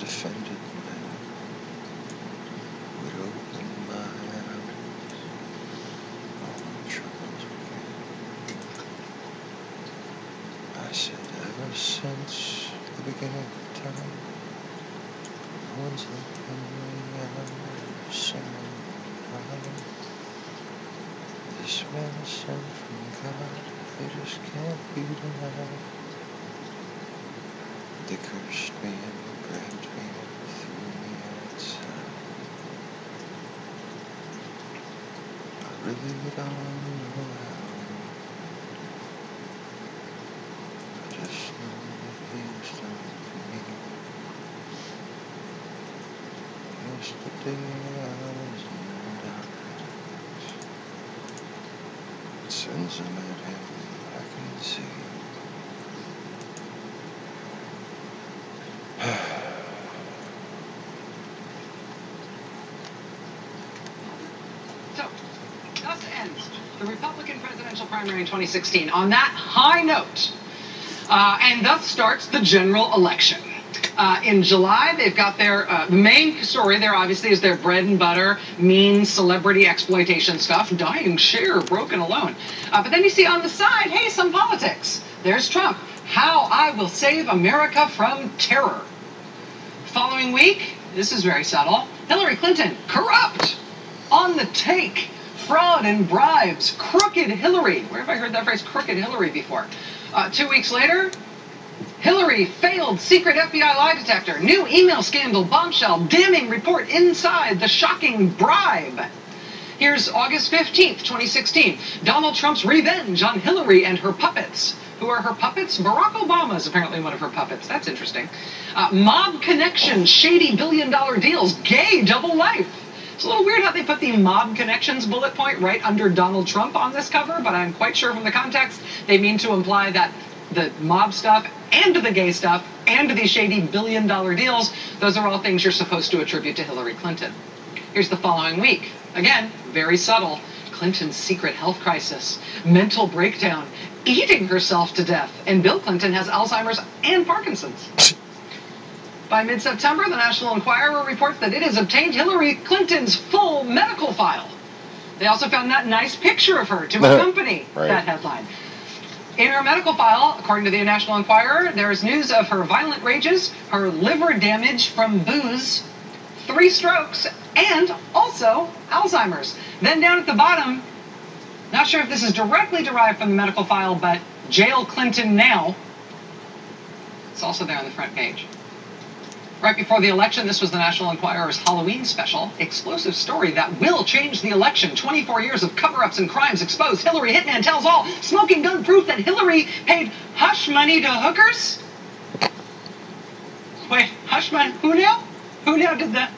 had offended men would open my eyes. All my troubles began. I said, ever since the beginning of time, no one's looking me out, someone crying. This man is sent from God, they just can't be denied. They cursed me and grabbed me and threw me outside. I really don't know how. I just know that he's done for me. Yesterday I was in darkness. Since I met him, I can see. So, thus ends the Republican presidential primary in 2016 on that high note, and thus starts the general election. In July, they've got their the main story there, obviously, is their bread and butter, mean celebrity exploitation stuff, dying share, broken alone. But then you see on the side, hey, some politics. There's Trump. How I will save America from terror. Following week, this is very subtle, Hillary Clinton, corrupt, on the take, fraud and bribes, crooked Hillary. Where have I heard that phrase, crooked Hillary, before? 2 weeks later, Hillary failed secret FBI lie detector, new email scandal, bombshell, damning report inside the shocking bribe. Here's August 15th, 2016, Donald Trump's revenge on Hillary and her puppets. Who are her puppets? Barack Obama is apparently one of her puppets. That's interesting. Mob connections, shady billion-dollar deals, gay double life. It's a little weird how they put the mob connections bullet point right under Donald Trump on this cover, but I'm quite sure from the context they mean to imply that the mob stuff and the gay stuff and the shady billion-dollar deals, those are all things you're supposed to attribute to Hillary Clinton. Here's the following week. Again, very subtle. Clinton's secret health crisis, mental breakdown, eating herself to death, and Bill Clinton has Alzheimer's and Parkinson's. By mid-September, the National Enquirer reports that it has obtained Hillary Clinton's full medical file. They also found that nice picture of her to accompany that headline. In her medical file, according to the National Enquirer, there is news of her violent rages, her liver damage from booze, 3 strokes, and also Alzheimer's. Then down at the bottom, not sure if this is directly derived from the medical file, but jail Clinton now. It's also there on the front page. Right before the election, this was the National Enquirer's Halloween special. Explosive story that will change the election. 24 years of cover-ups and crimes exposed. Hillary hitman tells all. Smoking gun proof that Hillary paid hush money to hookers? Wait, hush money? Who knew? Who knew did that?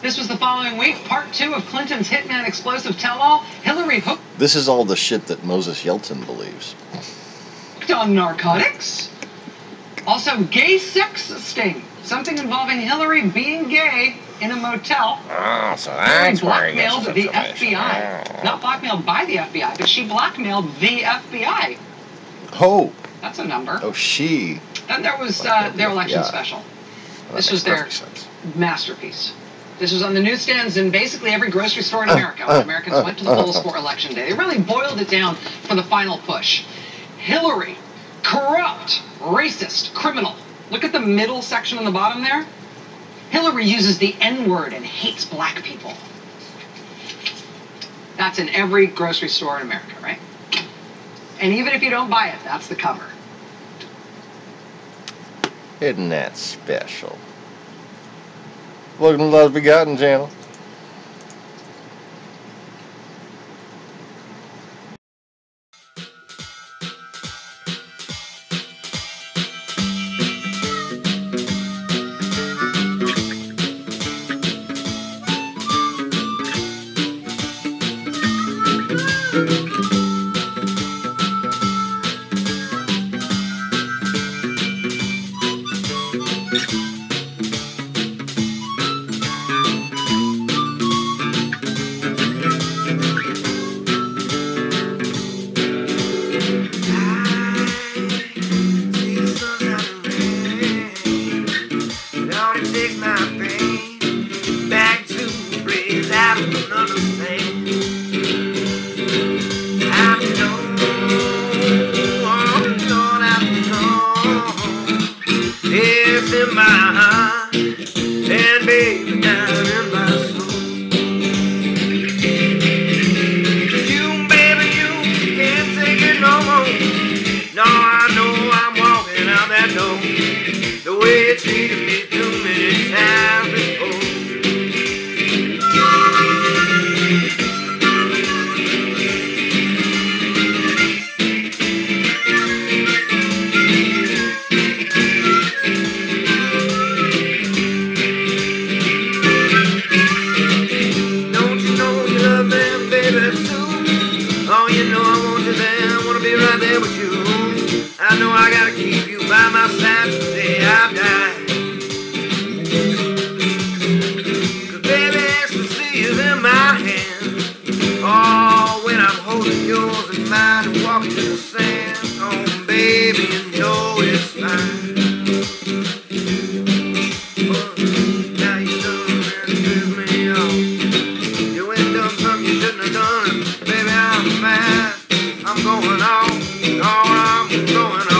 This was the following week, part 2 of Clinton's hitman explosive tell-all. Hillary hooked. This is all the shit that Moses Yeltsin believes. On narcotics. Also, gay sex sting. Something involving Hillary being gay in a motel. Oh, so that's where he gets blackmailed the FBI. Not blackmailed by the FBI, but she blackmailed the FBI. Oh. That's a number. Oh, she. Then there was their election special. Well, this was their masterpiece. This was on the newsstands in basically every grocery store in America when Americans went to the polls for Election Day. They really boiled it down for the final push. Hillary, corrupt, racist, criminal. Look at the middle section on the bottom there. Hillary uses the N-word and hates black people. That's in every grocery store in America, right? And even if you don't buy it, that's the cover. Isn't that special? Welcome to the Lost-Begotten channel. Down man, wanna be right there with you. I know I gotta keep you by my side the day I die. 'Cause baby, ecstasy is in my hand. Oh, when I'm holding yours in mine and walking in the sand. Oh, baby, you know it's fine. Now you done and piss me off. You ain't done something you shouldn't have done. Baby, I'm mad. I'm going on. Oh, I'm going on.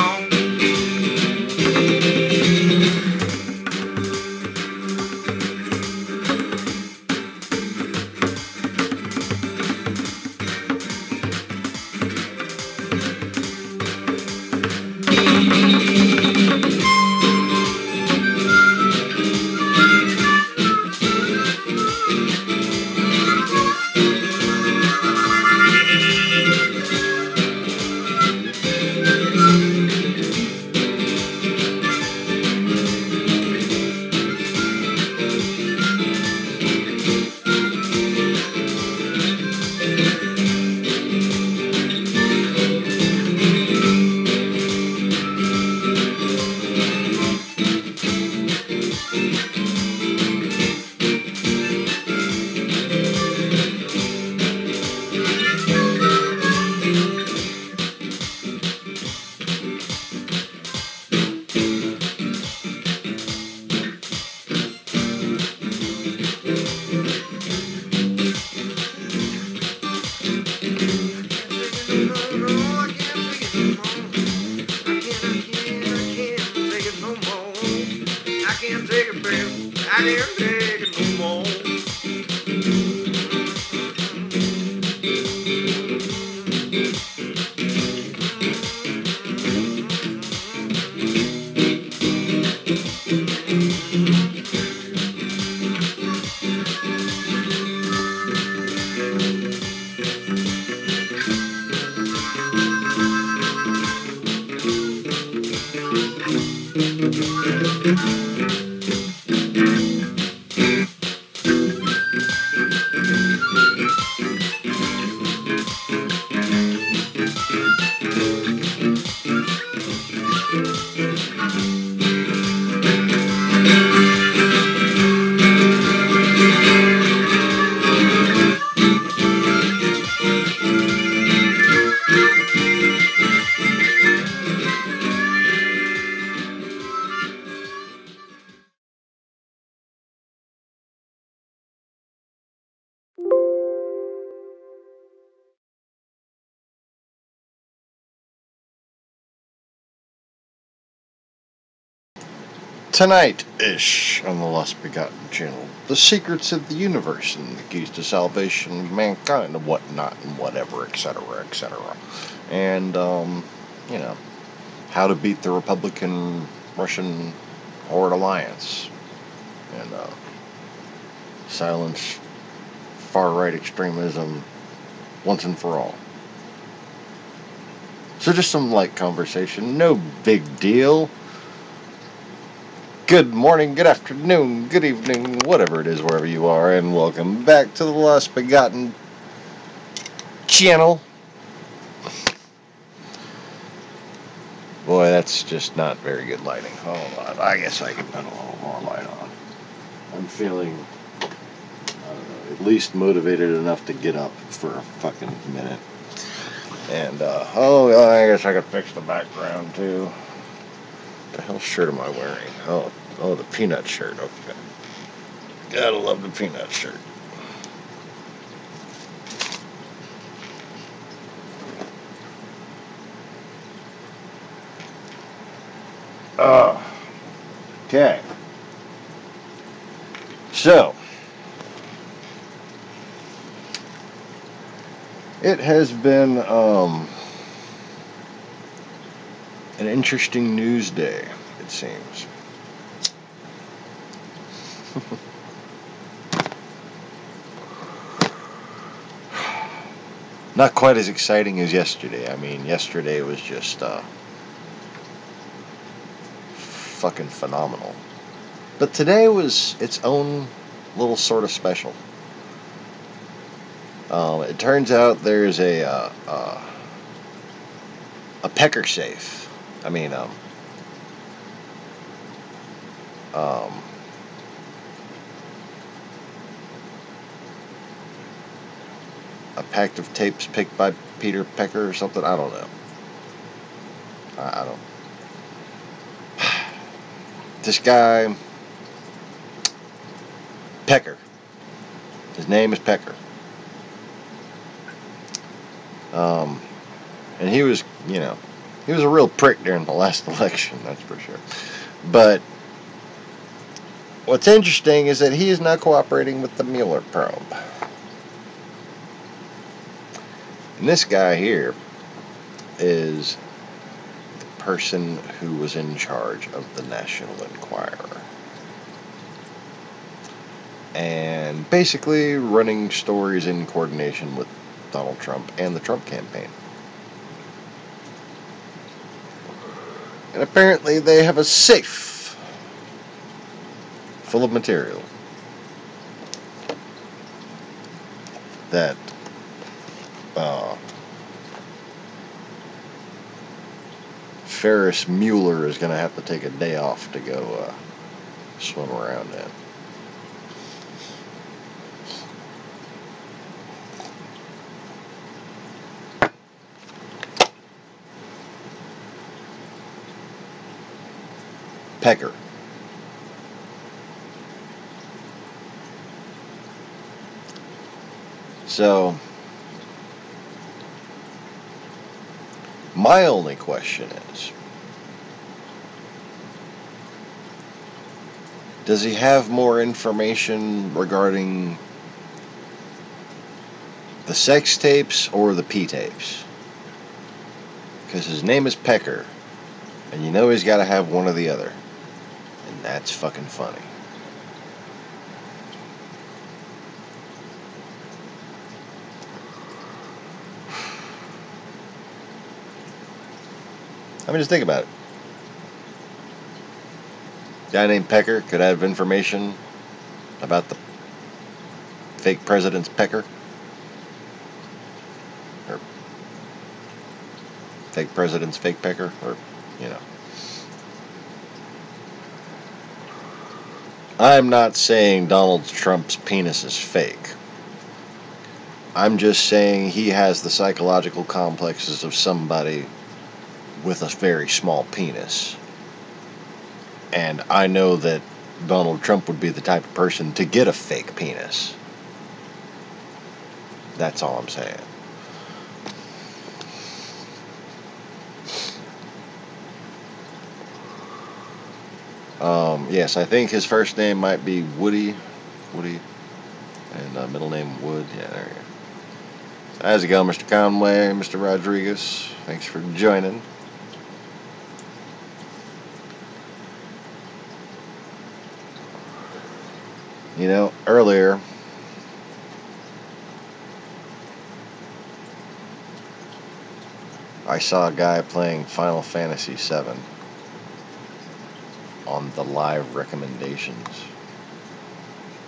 Tonight-ish on the Lost-Begotten channel, the secrets of the universe and the keys to salvation of mankind and whatnot and whatever, etc., etc. And, you know, how to beat the Republican-Russian horde alliance and silence far-right extremism once and for all. So just some light conversation, no big deal. Good morning, good afternoon, good evening, whatever it is, wherever you are, and welcome back to the Lost-Begotten channel. Boy, that's just not very good lighting. Hold on, I guess I can put a little more light on. I'm feeling, I don't know, at least motivated enough to get up for a fucking minute. And, oh, I guess I could fix the background, too. What the hell shirt am I wearing? Oh, the peanut shirt. Okay. Gotta love the peanut shirt. Okay. So, it has been an interesting news day, it seems. Not quite as exciting as yesterday. I mean, yesterday was just fucking phenomenal. But today was its own little sort of special. It turns out there's a a pecker safe. I mean, a pack of tapes picked by Peter Pecker or something. I don't know. I don't. This guy, Pecker. His name is Pecker. And he was, he was a real prick during the last election, that's for sure. But what's interesting is that he is now cooperating with the Mueller probe. And this guy here is the person who was in charge of the National Enquirer. And basically running stories in coordination with Donald Trump and the Trump campaign. And apparently they have a safe full of material that Ferris Mueller is going to have to take a day off to go swim around in. Pecker. So, my only question is, does he have more information regarding the sex tapes or the P tapes? Because his name is Pecker, and you know he's got to have one or the other. And that's fucking funny. I mean, just think about it. A guy named Pecker could have information about the fake president's Pecker. Or fake president's fake Pecker. Or, I'm not saying Donald Trump's penis is fake. I'm just saying he has the psychological complexes of somebody with a very small penis. And I know that Donald Trump would be the type of person to get a fake penis. That's all I'm saying. Yes, I think his first name might be Woody, and middle name Wood. Yeah, there you go. How's it going, Mr. Conway, Mr. Rodriguez? Thanks for joining. Earlier, I saw a guy playing Final Fantasy VII on the live recommendations,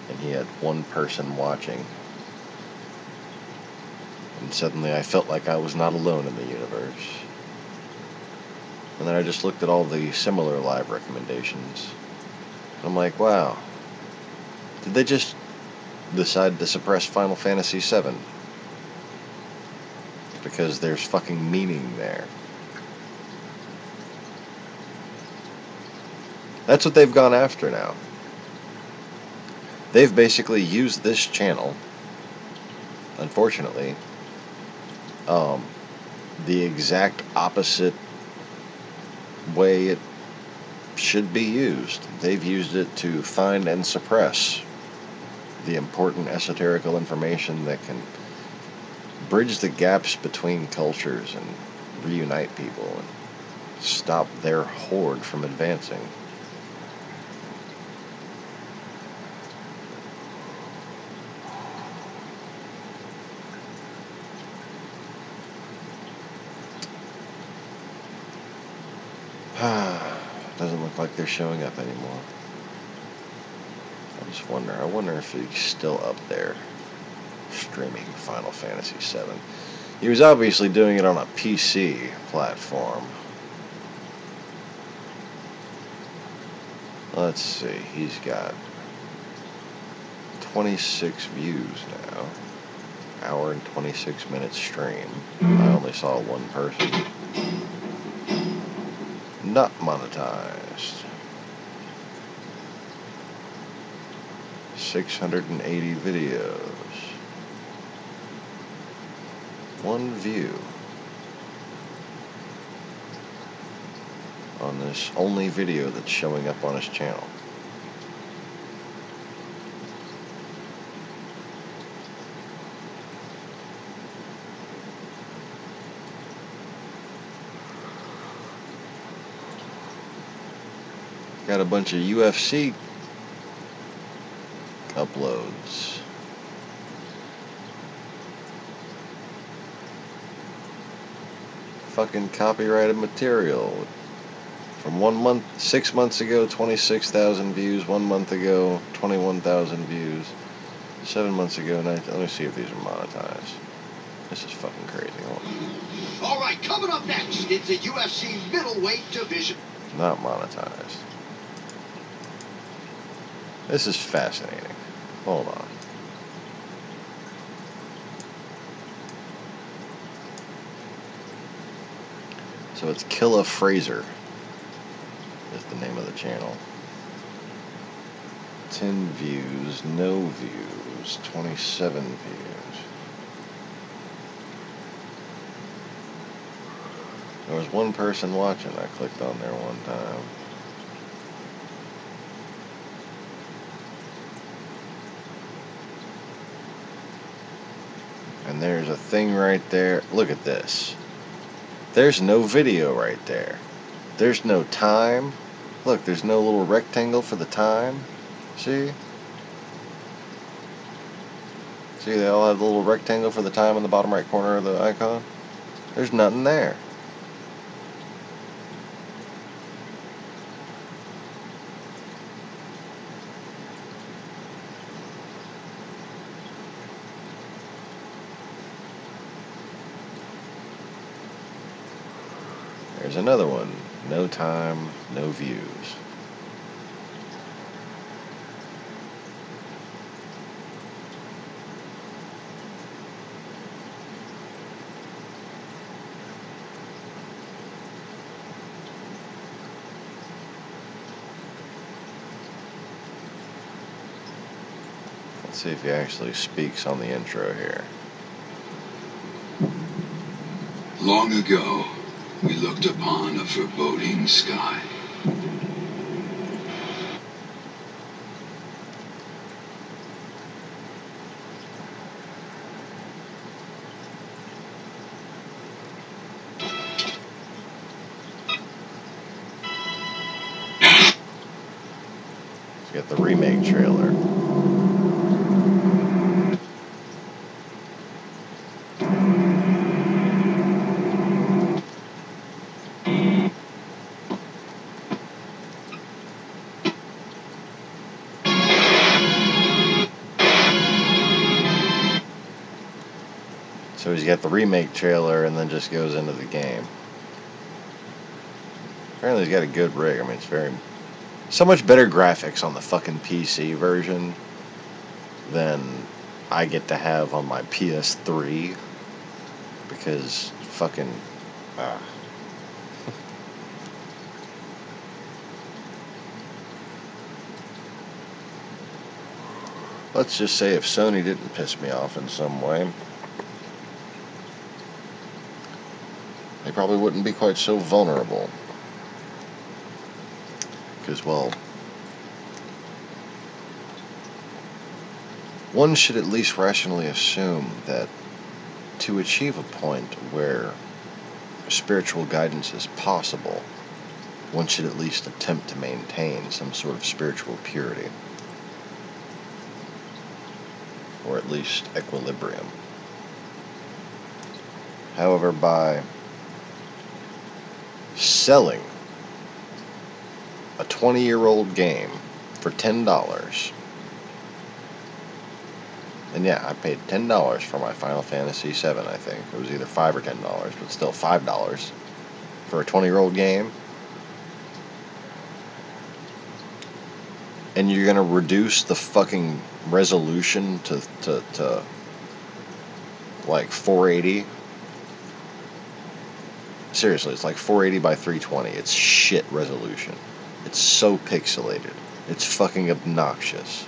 and he had one person watching, and suddenly I felt like I was not alone in the universe. And then I just looked at all the similar live recommendations, and I'm like, wow, did they just decide to suppress Final Fantasy VII? Because there's fucking meaning there. That's what they've gone after now. They've basically used this channel, unfortunately, the exact opposite way it should be used. They've used it to find and suppress the important esoterical information that can bridge the gaps between cultures and reunite people and stop their horde from advancing. Doesn't look like they're showing up anymore. I wonder if he's still up there streaming Final Fantasy VII. He was obviously doing it on a PC platform. Let's see, he's got 26 views now. Hour and 26 minute stream. I only saw one person. Not monetized. 680 videos. One view on this only video that's showing up on his channel. Got a bunch of UFC uploads. Fucking copyrighted material. From 1 month, 6 months ago, 26,000 views. 1 month ago, 21,000 views. 7 months ago, let me see if these are monetized. This is fucking crazy. All right, coming up next, it's the UFC middleweight division. Not monetized. This is fascinating. Hold on. So it's Killa Fraser is the name of the channel. 10 views, no views, 27 views. There was one person watching. I clicked on there one time. And there's a thing right there. Look at this. There's no video right there. There's no time. Look, there's no little rectangle for the time. See? See, they all have the little rectangle for the time in the bottom right corner of the icon. There's nothing there. There's another one. No time, no views. Let's see if he actually speaks on the intro here. Long ago, we looked upon a foreboding sky. Let's get the remake trailer. So he's got the remake trailer and then just goes into the game. Apparently he's got a good rig. I mean, it's so much better graphics on the fucking PC version than I get to have on my PS3. Because fucking... Let's just say if Sony didn't piss me off in some way, they probably wouldn't be quite so vulnerable. Because, well, one should at least rationally assume that to achieve a point where spiritual guidance is possible, one should at least attempt to maintain some sort of spiritual purity. Or at least equilibrium. However, by selling a 20-year-old game for $10 And yeah, I paid $10 for my Final Fantasy VII, I think. It was either $5 or $10, but still $5 for a 20-year-old game. And you're gonna reduce the fucking resolution to like 480. Seriously, it's like 480 by 320. It's shit resolution. It's so pixelated. It's fucking obnoxious.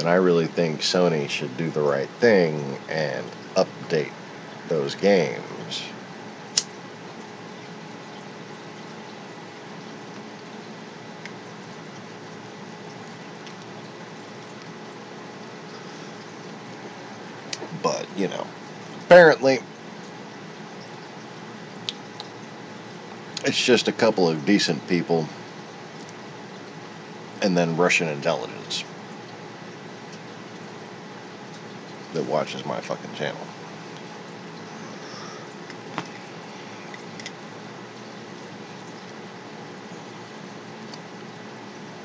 And I really think Sony should do the right thing and update those games. But, you know, apparently it's just a couple of decent people and then Russian intelligence that watches my fucking channel.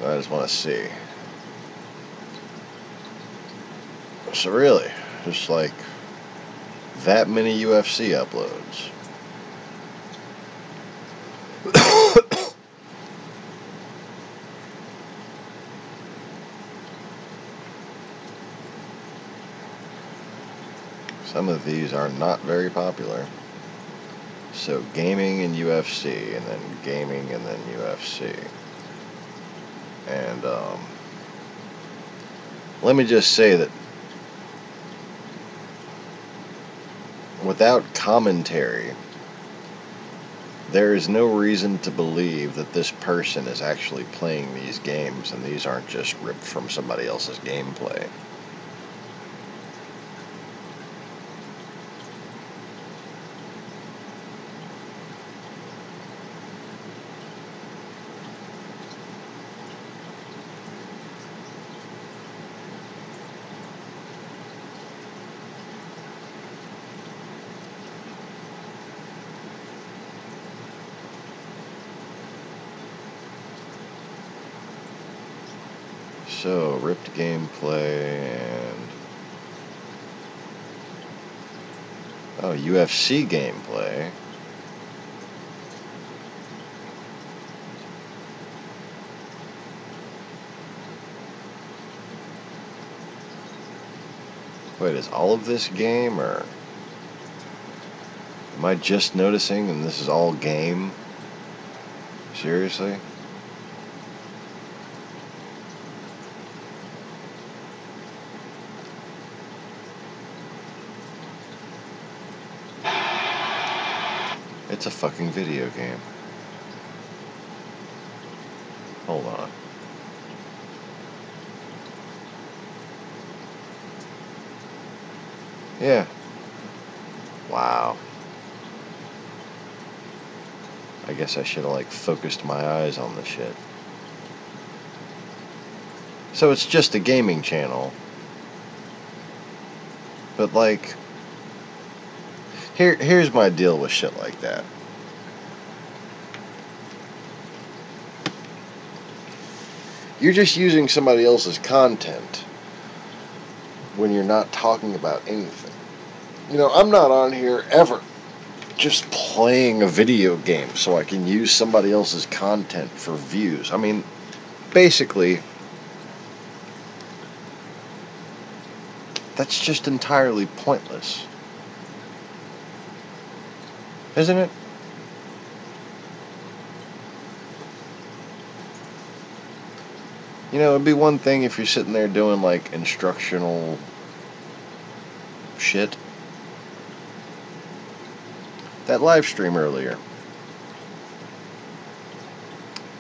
I just want to see. So really, just like that many UFC uploads. Some of these are not very popular. So gaming and UFC, and then gaming and then UFC. And let me just say that without commentary, there is no reason to believe that this person is actually playing these games and these aren't just ripped from somebody else's gameplay. So, ripped gameplay and... oh, UFC gameplay. Wait, is all of this game, or... am I just noticing and this is all game? Seriously? It's a fucking video game. Hold on. Yeah. Wow. I guess I should have, like, focused my eyes on the shit. So it's just a gaming channel. But, like... Here's my deal with shit like that. You're just using somebody else's content when you're not talking about anything. You know, I'm not on here ever just playing a video game so I can use somebody else's content for views. I mean, basically, that's just entirely pointless. Isn't it? You know, it'd be one thing if you're sitting there doing, like, instructional shit. That live stream earlier,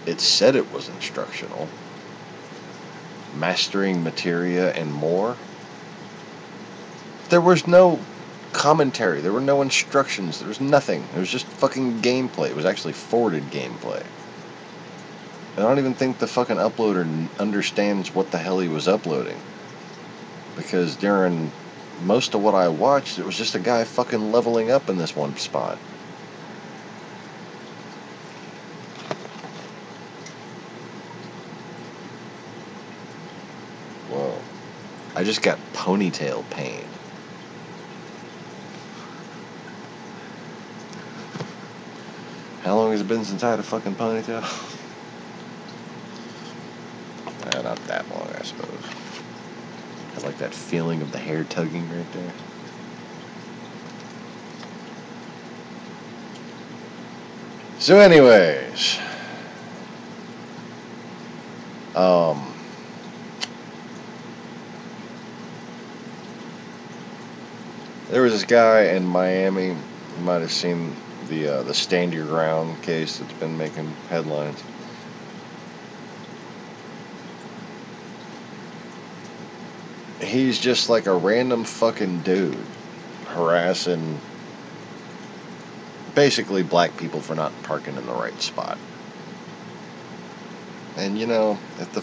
it said it was instructional. Mastering materia and more. There was no commentary. There were no instructions. There was nothing. It was just fucking gameplay. It was actually forwarded gameplay. And I don't even think the fucking uploader understands what the hell he was uploading. Because during most of what I watched, it was just a guy fucking leveling up in this one spot. I just got ponytail pain. How long has it been since I had a fucking ponytail? Not that long, I suppose. I like that feeling of the hair tugging right there. So anyways, there was this guy in Miami. You might have seen the Stand Your Ground case that's been making headlines. He's just like a random fucking dude harassing basically black people for not parking in the right spot. And you know, if the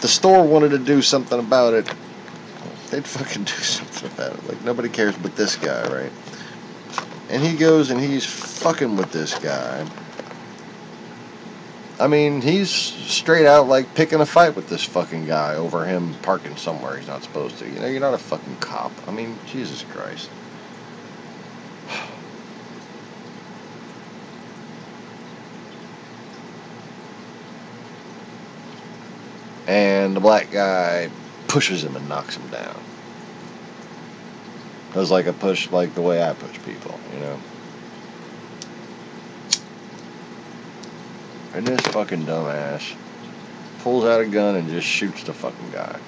store wanted to do something about it, they'd fucking do something about it. Like, nobody cares but this guy, right? And he goes and he's fucking with this guy. I mean, he's straight out, like, picking a fight with this fucking guy over him parking somewhere he's not supposed to. You know, you're not a fucking cop. I mean, Jesus Christ. And the black guy pushes him and knocks him down. It was like a push, like the way I push people, you know? And this fucking dumbass pulls out a gun and just shoots the fucking guy.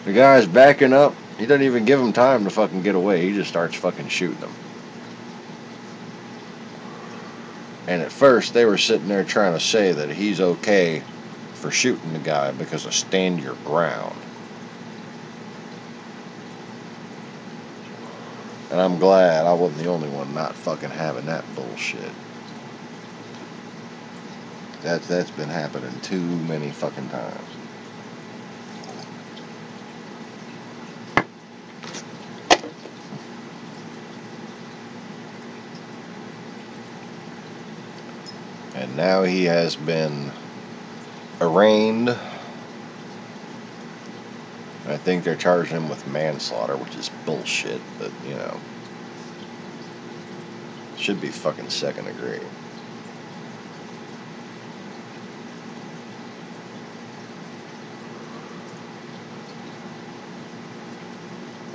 The guy's backing up. He doesn't even give him time to fucking get away. He just starts fucking shooting him. And at first, they were sitting there trying to say that he's okay for shooting the guy because of stand your ground. And I'm glad I wasn't the only one not fucking having that bullshit. That's been happening too many fucking times. And now he has been arraigned. I think they're charging him with manslaughter, which is bullshit, but, you know, should be fucking second degree.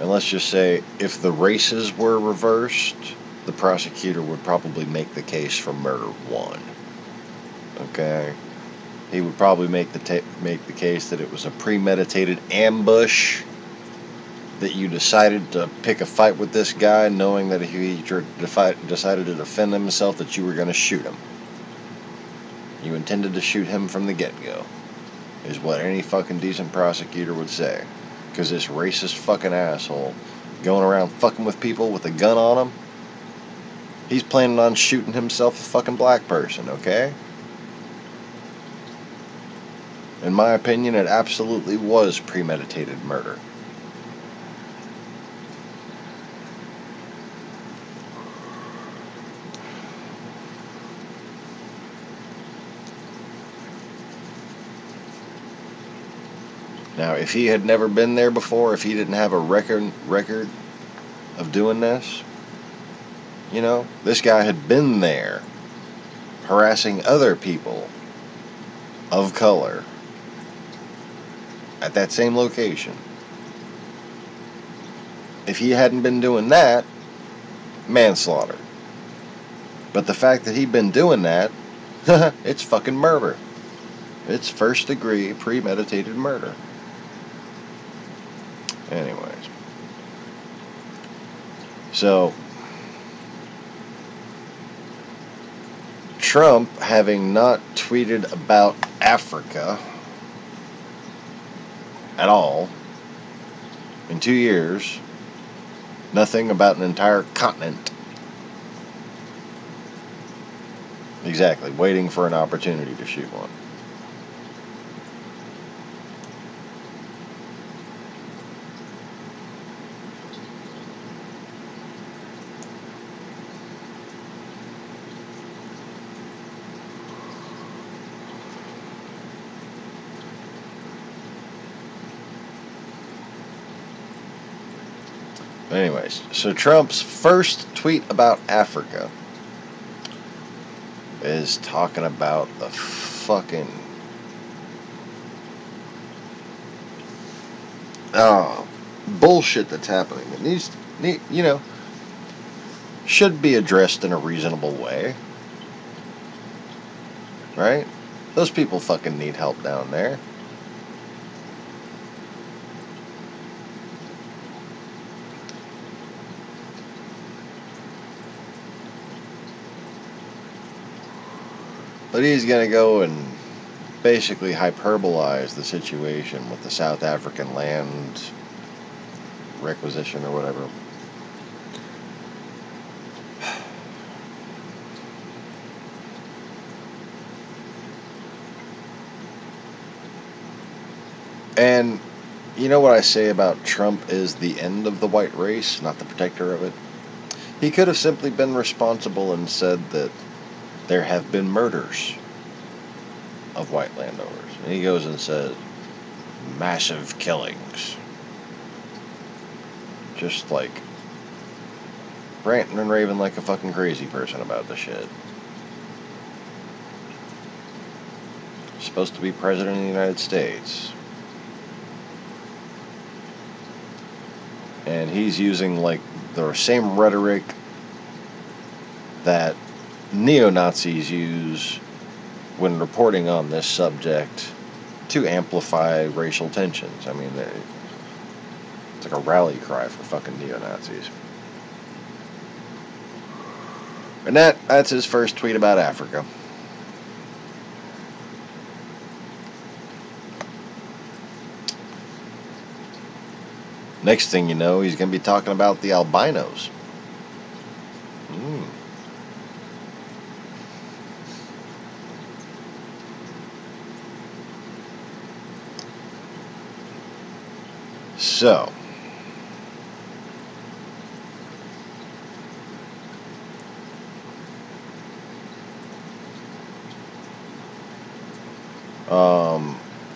And let's just say, if the races were reversed, the prosecutor would probably make the case for murder 1. Okay? He would probably make the case that it was a premeditated ambush, that you decided to pick a fight with this guy knowing that if he decided to defend himself, that you were going to shoot him. You intended to shoot him from the get-go, is what any fucking decent prosecutor would say. Because this racist fucking asshole going around fucking with people with a gun on him, he's planning on shooting himself a fucking black person, okay? In my opinion, it absolutely was premeditated murder. Now, if he had never been there before, if he didn't have a record of doing this, you know, this guy had been there harassing other people of color at that same location. If he hadn't been doing that, manslaughter. But the fact that he'd been doing that, it's fucking murder. It's first degree premeditated murder. Anyways. So, Trump, having not tweeted about Africa at all in 2 years, nothing about an entire continent. Exactly, waiting for an opportunity to shoot one. Anyways, so Trump's first tweet about Africa is talking about the fucking bullshit that's happening. It needs, should be addressed in a reasonable way, right? Those people fucking need help down there. But he's going to go and basically hyperbolize the situation with the South African land requisition or whatever. And you know what I say about Trump is the end of the white race, not the protector of it? He could have simply been responsible and said that there have been murders of white landowners. And he goes and says, massive killings. Just like ranting and raving like a fucking crazy person about the shit. Supposed to be president of the United States. And he's using like the same rhetoric that neo-Nazis use when reporting on this subject to amplify racial tensions. I mean, it's like a rally cry for fucking neo-Nazis. And that's his first tweet about Africa. Next thing you know, he's going to be talking about the albinos. So,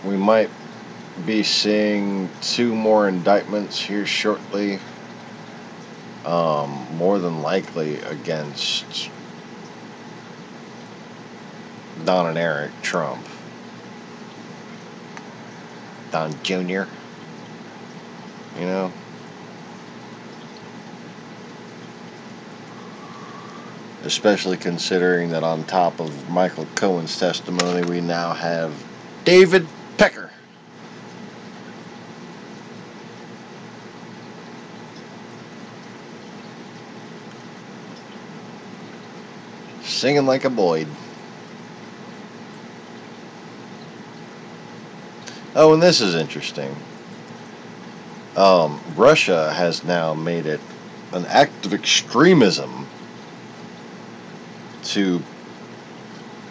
we might be seeing 2 more indictments here shortly. More than likely against Don and Eric Trump. Don Jr. You know? Especially considering that on top of Michael Cohen's testimony, we now have David Pecker. Singing like a Boyd. Oh, and this is interesting. Russia has now made it an act of extremism to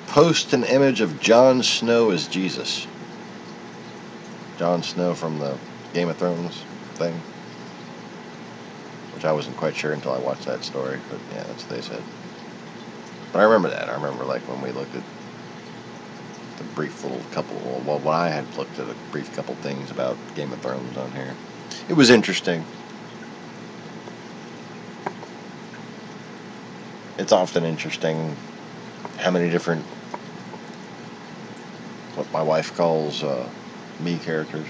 post an image of Jon Snow as Jesus. Jon Snow from the Game of Thrones thing. Which I wasn't quite sure until I watched that story, but yeah, that's what they said. But I remember that. I remember like when we looked at the brief little couple, well, when I had looked at a brief couple things about Game of Thrones on here. It was interesting. It's often interesting how many different, what my wife calls me characters.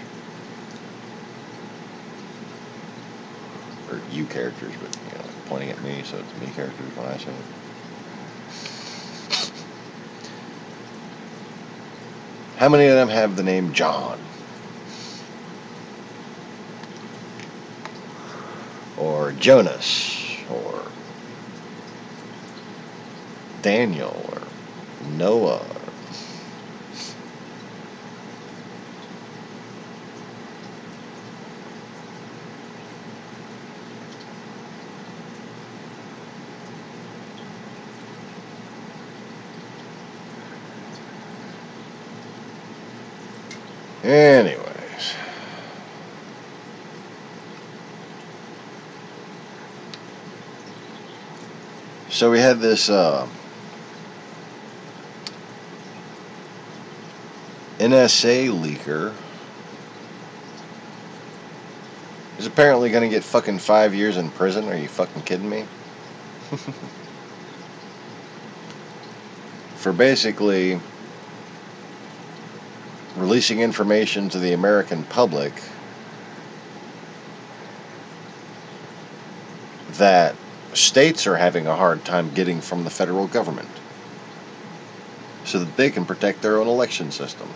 Or you characters, but pointing at me, so it's me characters when I say it. How many of them have the name John? Or Jonas? Or Daniel? Or Noah? Anyways. So we had this NSA leaker He's apparently going to get fucking 5 years in prison. Are you fucking kidding me? For basically releasing information to the American public that states are having a hard time getting from the federal government so that they can protect their own election systems.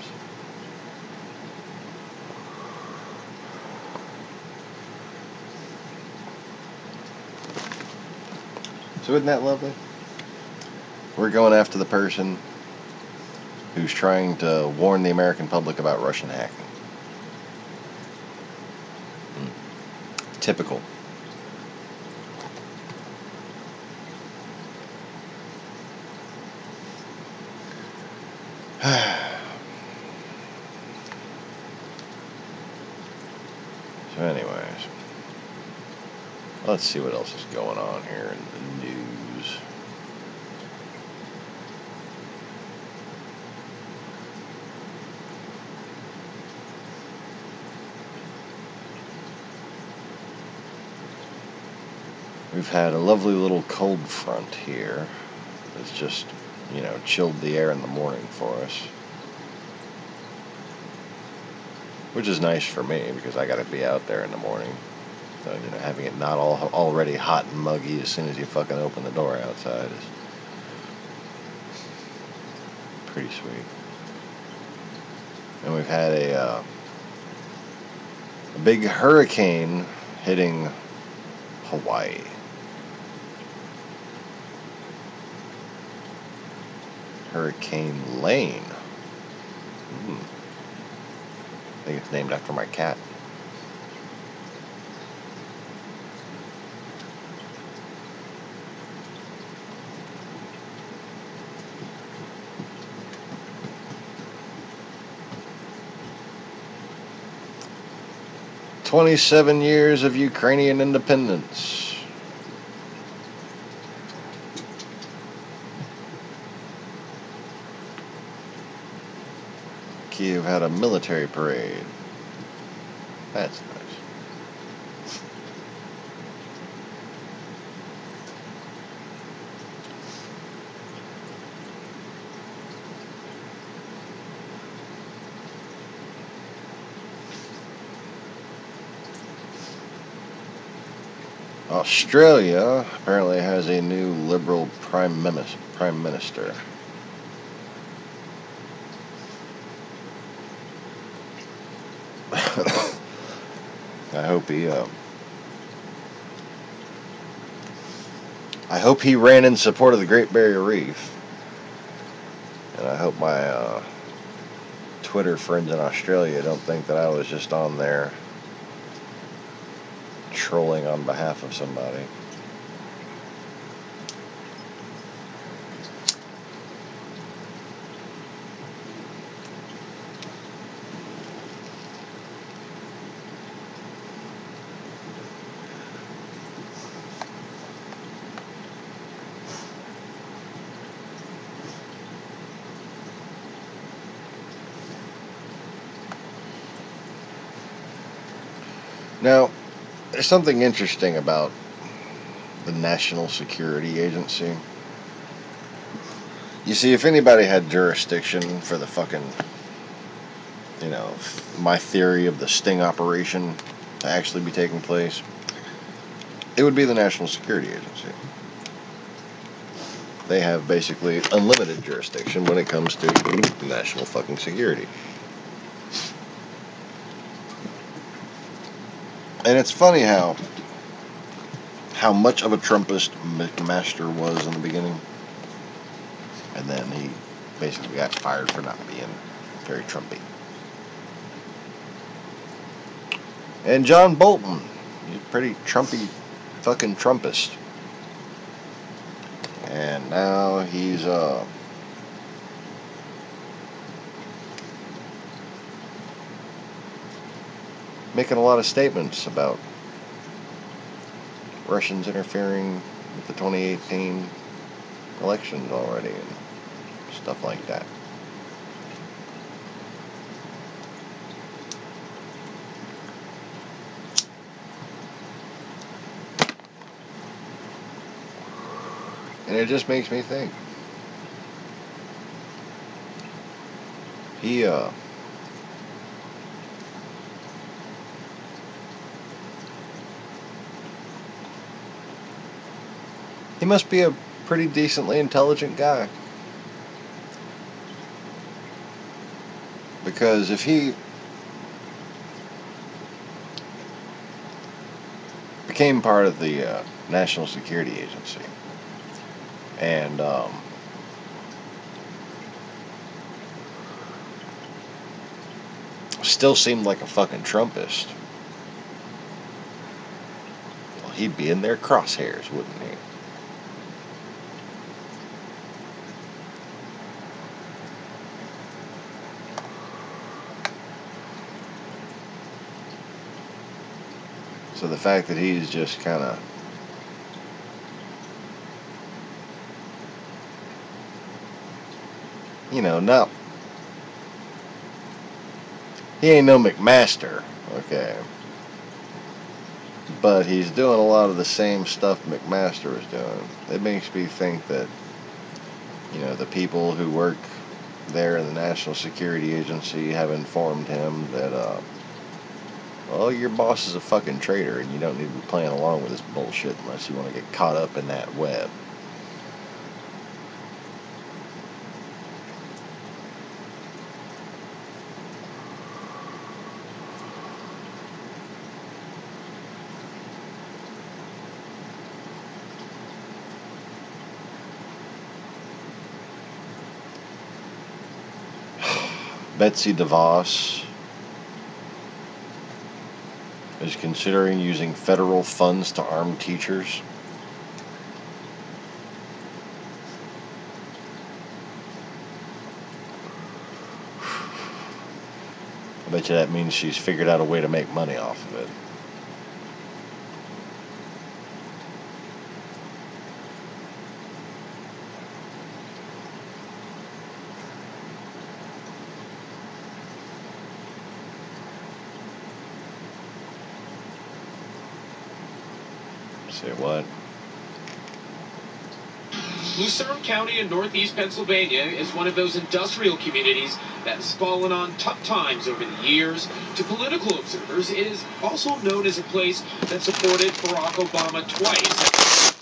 So isn't that lovely? We're going after the person who's trying to warn the American public about Russian hacking. Typical. So anyways, let's see what else is going on here in the news. We've had a lovely little cold front here that's just, chilled the air in the morning for us. Which is nice for me because I got to be out there in the morning. So, having it not already hot and muggy as soon as you fucking open the door outside is pretty sweet. And we've had a big hurricane hitting Hawaii. Hurricane Lane. I think it's named after my cat. "27 years of Ukrainian independence." Kyiv had a military parade. That's nice. Australia apparently has a new Liberal Prime Minister. I hope he ran in support of the Great Barrier Reef, and I hope my Twitter friends in Australia don't think that I was just on there trolling on behalf of somebody. Now, there's something interesting about the National Security Agency. You see, if anybody had jurisdiction for the fucking, my theory of the sting operation to actually be taking place, it would be the National Security Agency. They have basically unlimited jurisdiction when it comes to national fucking security. And it's funny how much of a Trumpist McMaster was in the beginning. And then he basically got fired for not being very Trumpy. And John Bolton, he's pretty Trumpy fucking Trumpist. And now he's making a lot of statements about Russians interfering with the 2018 elections already and stuff like that. And it just makes me think. He must be a pretty decently intelligent guy. Because if he became part of the National Security Agency and still seemed like a fucking Trumpist, well, he'd be in their crosshairs, wouldn't he? So the fact that he's just kind of, you know, not, he ain't no McMaster, okay, but he's doing a lot of the same stuff McMaster was doing. It makes me think that, you know, the people who work there in the National Security Agency have informed him that, well, your boss is a fucking traitor and you don't need to be playing along with this bullshit unless you want to get caught up in that web. Betsy DeVos is considering using federal funds to arm teachers. I bet you that means she's figured out a way to make money off of it. Say what? Lucerne County in northeast Pennsylvania is one of those industrial communities that has fallen on tough times over the years. To political observers, it is also known as a place that supported Barack Obama twice,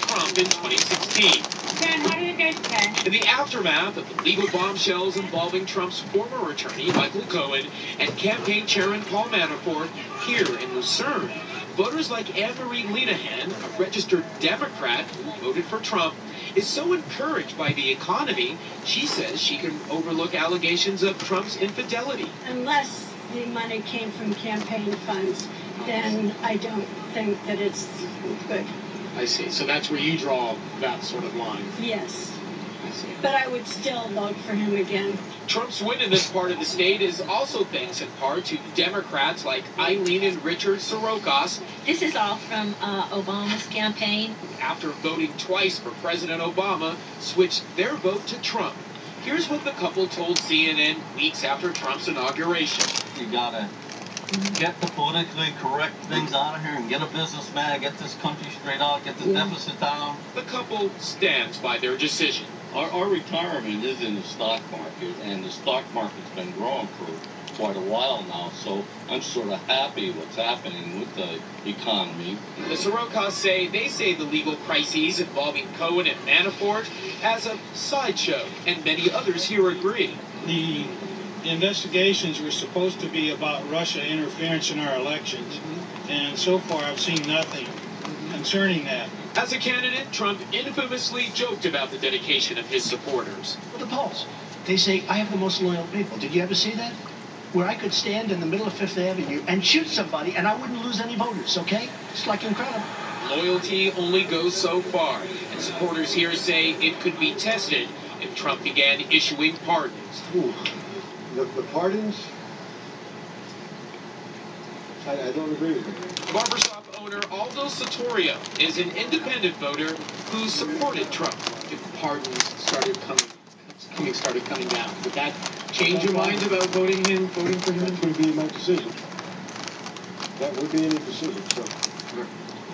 Trump in 2016. Ben, how did it go today? In the aftermath of the legal bombshells involving Trump's former attorney, Michael Cohen, and campaign chairman Paul Manafort here in Lucerne, voters like Anne-Marie Lenahan, a registered Democrat who voted for Trump, is so encouraged by the economy, she says she can overlook allegations of Trump's infidelity. Unless the money came from campaign funds, then I don't think that it's good. I see. So that's where you draw that sort of line. Yes. I see. But I would still vote for him again. Trump's win in this part of the state is also thanks in part to Democrats like Eileen and Richard Sorokas. This is all from Obama's campaign. After voting twice for President Obama, switched their vote to Trump. Here's what the couple told CNN weeks after Trump's inauguration. You gotta get the politically correct things out of here and get a businessman, get this country straight out, get the deficit down. The couple stands by their decision. Our retirement is in the stock market, and the stock market's been growing for quite a while now, so I'm sort of happy what's happening with the economy. The Sorokas say the legal crises involving Cohen and Manafort as a sideshow, and many others here agree. The investigations were supposed to be about Russia interference in our elections, and so far I've seen nothing concerning that. As a candidate, Trump infamously joked about the dedication of his supporters. The polls, they say, I have the most loyal people. Did you ever see that? Where I could stand in the middle of Fifth Avenue and shoot somebody and I wouldn't lose any voters, okay? It's like incredible. Loyalty only goes so far, and supporters here say it could be tested if Trump began issuing pardons. Ooh. The pardons? I don't agree with you. Barbershop owner Aldo Sotorio is an independent voter who supported Trump. If pardons started coming down, would that change your mind about voting for him? That would be my decision. That would be any decision. So,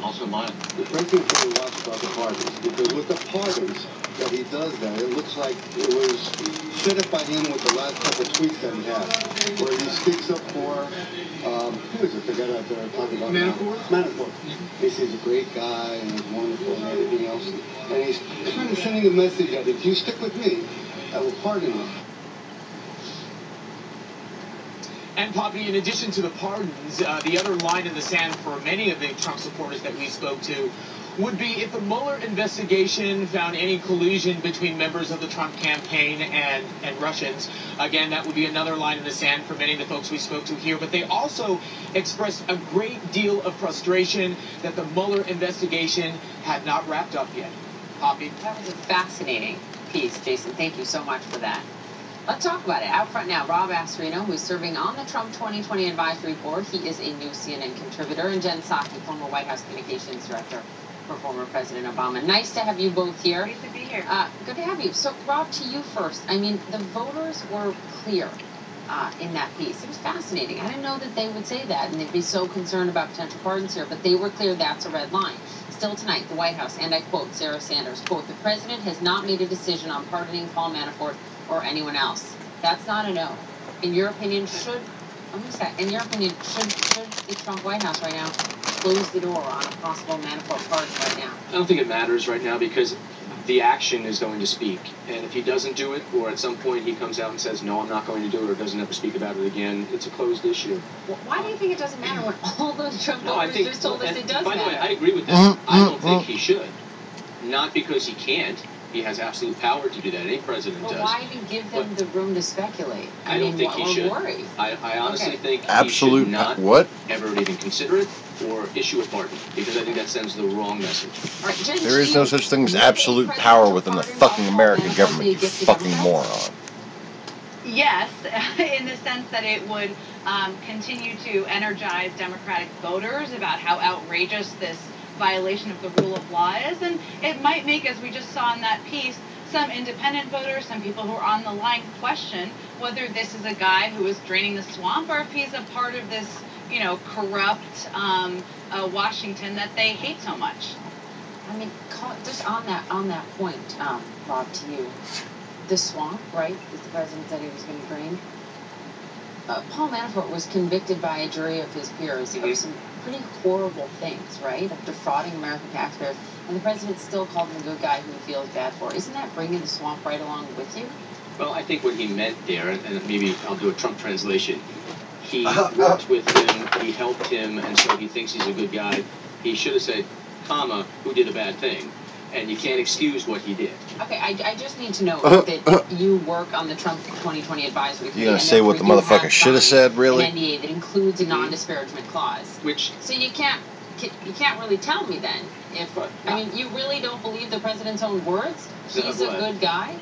Also mine. The first thing to watch about the pardons, because with the pardons that he does that, it looks like it was set up by him with the last couple of tweets that he had, where he speaks up for, who is it, the guy that they're talking about? Manafort. He says he's a great guy and he's wonderful and everything else. And he's kind of sending a message that if you stick with me, I will pardon you. And Poppy, in addition to the pardons, the other line in the sand for many of the Trump supporters that we spoke to would be if the Mueller investigation found any collusion between members of the Trump campaign and Russians. Again, that would be another line in the sand for many of the folks we spoke to here. But they also expressed a great deal of frustration that the Mueller investigation had not wrapped up yet. Poppy? That was a fascinating piece, Jason. Thank you so much for that. Let's talk about it. Out front now, Rob Astorino, who's serving on the Trump 2020 Advisory Board. He is a new CNN contributor. And Jen Psaki, former White House Communications Director for former President Obama. Nice to have you both here. Great to be here. Good to have you. So, Rob, to you first. I mean, the voters were clear in that piece. It was fascinating. I didn't know that they would say that, and they'd be so concerned about potential pardons here, but they were clear that's a red line. Still tonight, the White House, and I quote Sarah Sanders, quote, "The president has not made a decision on pardoning Paul Manafort or anyone else." That's not a no. In your opinion, should the Trump White House right now close the door on a possible Manafort pardon right now? I don't think it matters right now because the action is going to speak. And if he doesn't do it, or at some point he comes out and says, no, I'm not going to do it, or doesn't ever speak about it again, it's a closed issue. Well, why do you think it doesn't matter when all those Trump voters just told us it does matter? By the way, I agree with that. I don't think he should. Not because he can't. He has absolute power to do that. Any president does. But why even give them the room to speculate? I don't think he should. Worry. I honestly think absolute he should not what? ever even consider it or issue a pardon, because I think that sends the wrong message. All right, Jen, there is no such thing as absolute power within the fucking American government, you fucking moron. Yes, in the sense that it would continue to energize Democratic voters about how outrageous this violation of the rule of law is, and it might make, as we just saw in that piece, some independent voters, some people who are on the line, question whether this is a guy who is draining the swamp or if he's a part of this, you know, corrupt Washington that they hate so much. I mean, just on that point, Rob, to you, the swamp, right, that the president said he was going to drain. Paul Manafort was convicted by a jury of his peers of some pretty horrible things, right? Of defrauding American taxpayers, and the president still called him a good guy who he feels bad for. Isn't that bringing the swamp right along with you? Well, I think what he meant there, and maybe I'll do a Trump translation, he worked with him, he helped him, and so he thinks he's a good guy. He should have said, comma, who did a bad thing. And you can't excuse what he did. Okay, I just need to know that you work on the Trump 2020 advisory committee. You're going to say what the motherfucker should have said, really? An NDA that includes a non-disparagement clause. So you can't really tell me then if I mean you really don't believe the president's own words. He's a good guy.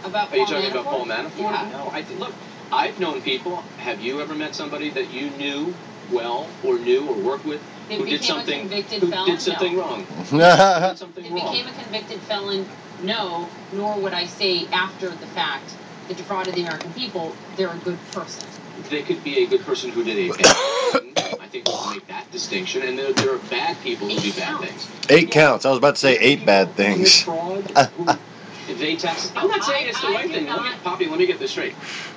About Paul Manafort? Are you talking about Paul Manafort? Yeah. No, look, I've known people. Have you ever met somebody that you knew well or knew or worked with who did something wrong? Became a convicted felon? No, nor would I say after the fact that defrauded the American people, they're a good person. They could be a good person who did a bad thing. I think we'll make that distinction. And there are bad people who do bad things. 8 counts. I was about to say 8 bad things. Evade taxes. I'm not saying it's the right thing. Poppy, let me get this straight.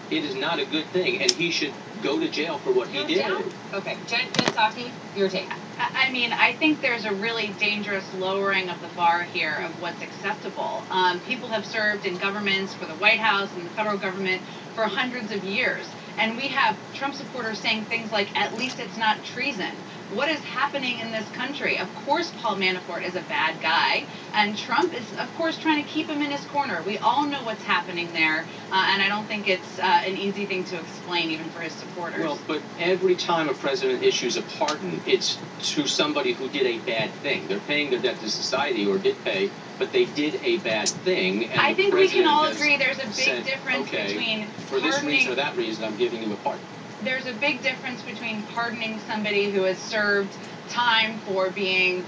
It is not a good thing, and he should go to jail for what he did. Okay, Jen Psaki, your take. I mean, I think there's a really dangerous lowering of the bar here of what's acceptable. People have served in governments, for the White House and the federal government, for hundreds of years. And we have Trump supporters saying things like, at least it's not treason. What is happening in this country? Of course Paul Manafort is a bad guy, and Trump is, of course, trying to keep him in his corner. We all know what's happening there, and I don't think it's an easy thing to explain, even for his supporters. Well, but every time a president issues a pardon, it's to somebody who did a bad thing. They're paying their debt to society, or did pay, but they did a bad thing. And I think we can all agree there's a big difference between for this reason or that reason, I'm giving you a pardon. There's a big difference between pardoning somebody who has served time for being,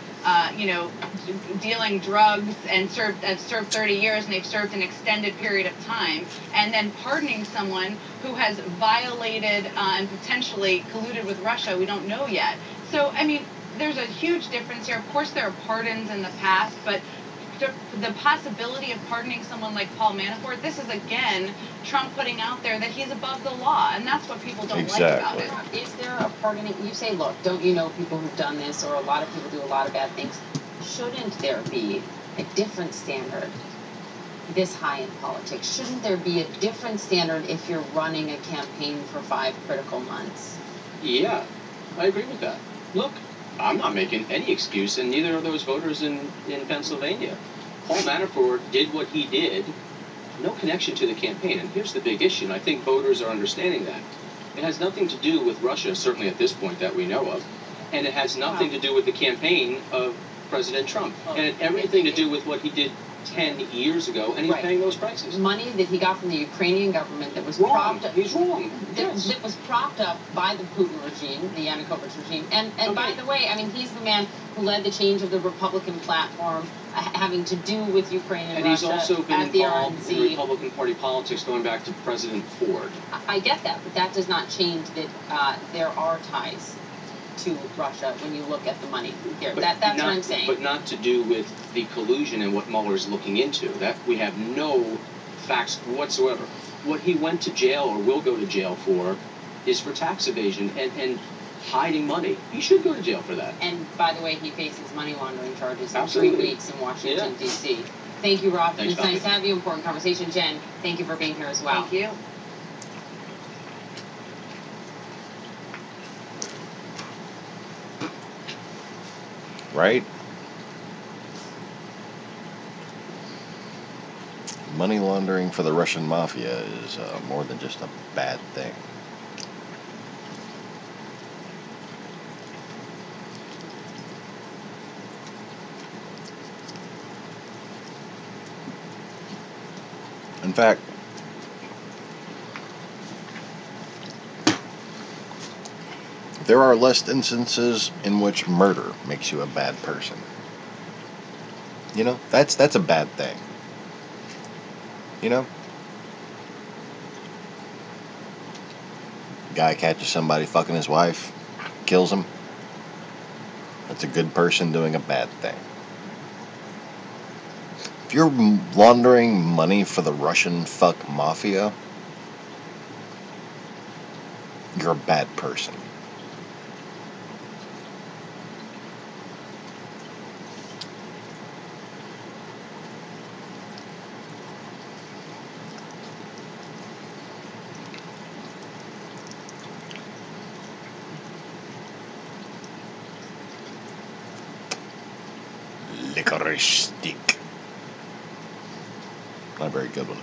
dealing drugs and served 30 years and they've served an extended period of time, and then pardoning someone who has violated and potentially colluded with Russia. We don't know yet. So, I mean, there's a huge difference here. Of course, there are pardons in the past, but the possibility of pardoning someone like Paul Manafort, this is again Trump putting out there that he's above the law, and that's what people don't like about it. Is there a pardoning? You say, look, don't you know people who've done this, or a lot of people do a lot of bad things? Shouldn't there be a different standard this high in politics? Shouldn't there be a different standard if you're running a campaign for 5 critical months? Yeah, I agree with that. Look, I'm not making any excuse, and neither are those voters in Pennsylvania. Paul Manafort did what he did, no connection to the campaign. And here's the big issue, and I think voters are understanding that. It has nothing to do with Russia, certainly at this point that we know of, and it has nothing to do with the campaign of President Trump. And it had everything to do with what he did 10 years ago, and he's paying those prices. Money that he got from the Ukrainian government that was propped up. He's wrong. That was propped up by the Putin regime, the Yanukovych regime. And by the way, I mean, he's the man who led the change of the Republican platform having to do with Ukraine and Russia. Russia. And he's also been at the involved RNC. in Republican Party politics going back to President Ford. I get that, but that does not change that there are ties to Russia when you look at the money here. That's what I'm saying. But not to do with the collusion and what Mueller's looking into. That we have no facts whatsoever. What he went to jail or will go to jail for is for tax evasion and hiding money. He should go to jail for that. And by the way, he faces money laundering charges in 3 Absolutely. weeks in Washington, D.C. Thank you, Rob. Thanks, It's nice to have you. Important conversation. Jen, thank you for being here as well. Thank you. Right? Money laundering for the Russian mafia is more than just a bad thing. In fact, there are less instances in which murder makes you a bad person. You know, that's a bad thing. You know? Guy catches somebody fucking his wife, kills him. That's a good person doing a bad thing. If you're laundering money for the Russian fuck mafia, you're a bad person. Licorice stick. Not a very good one.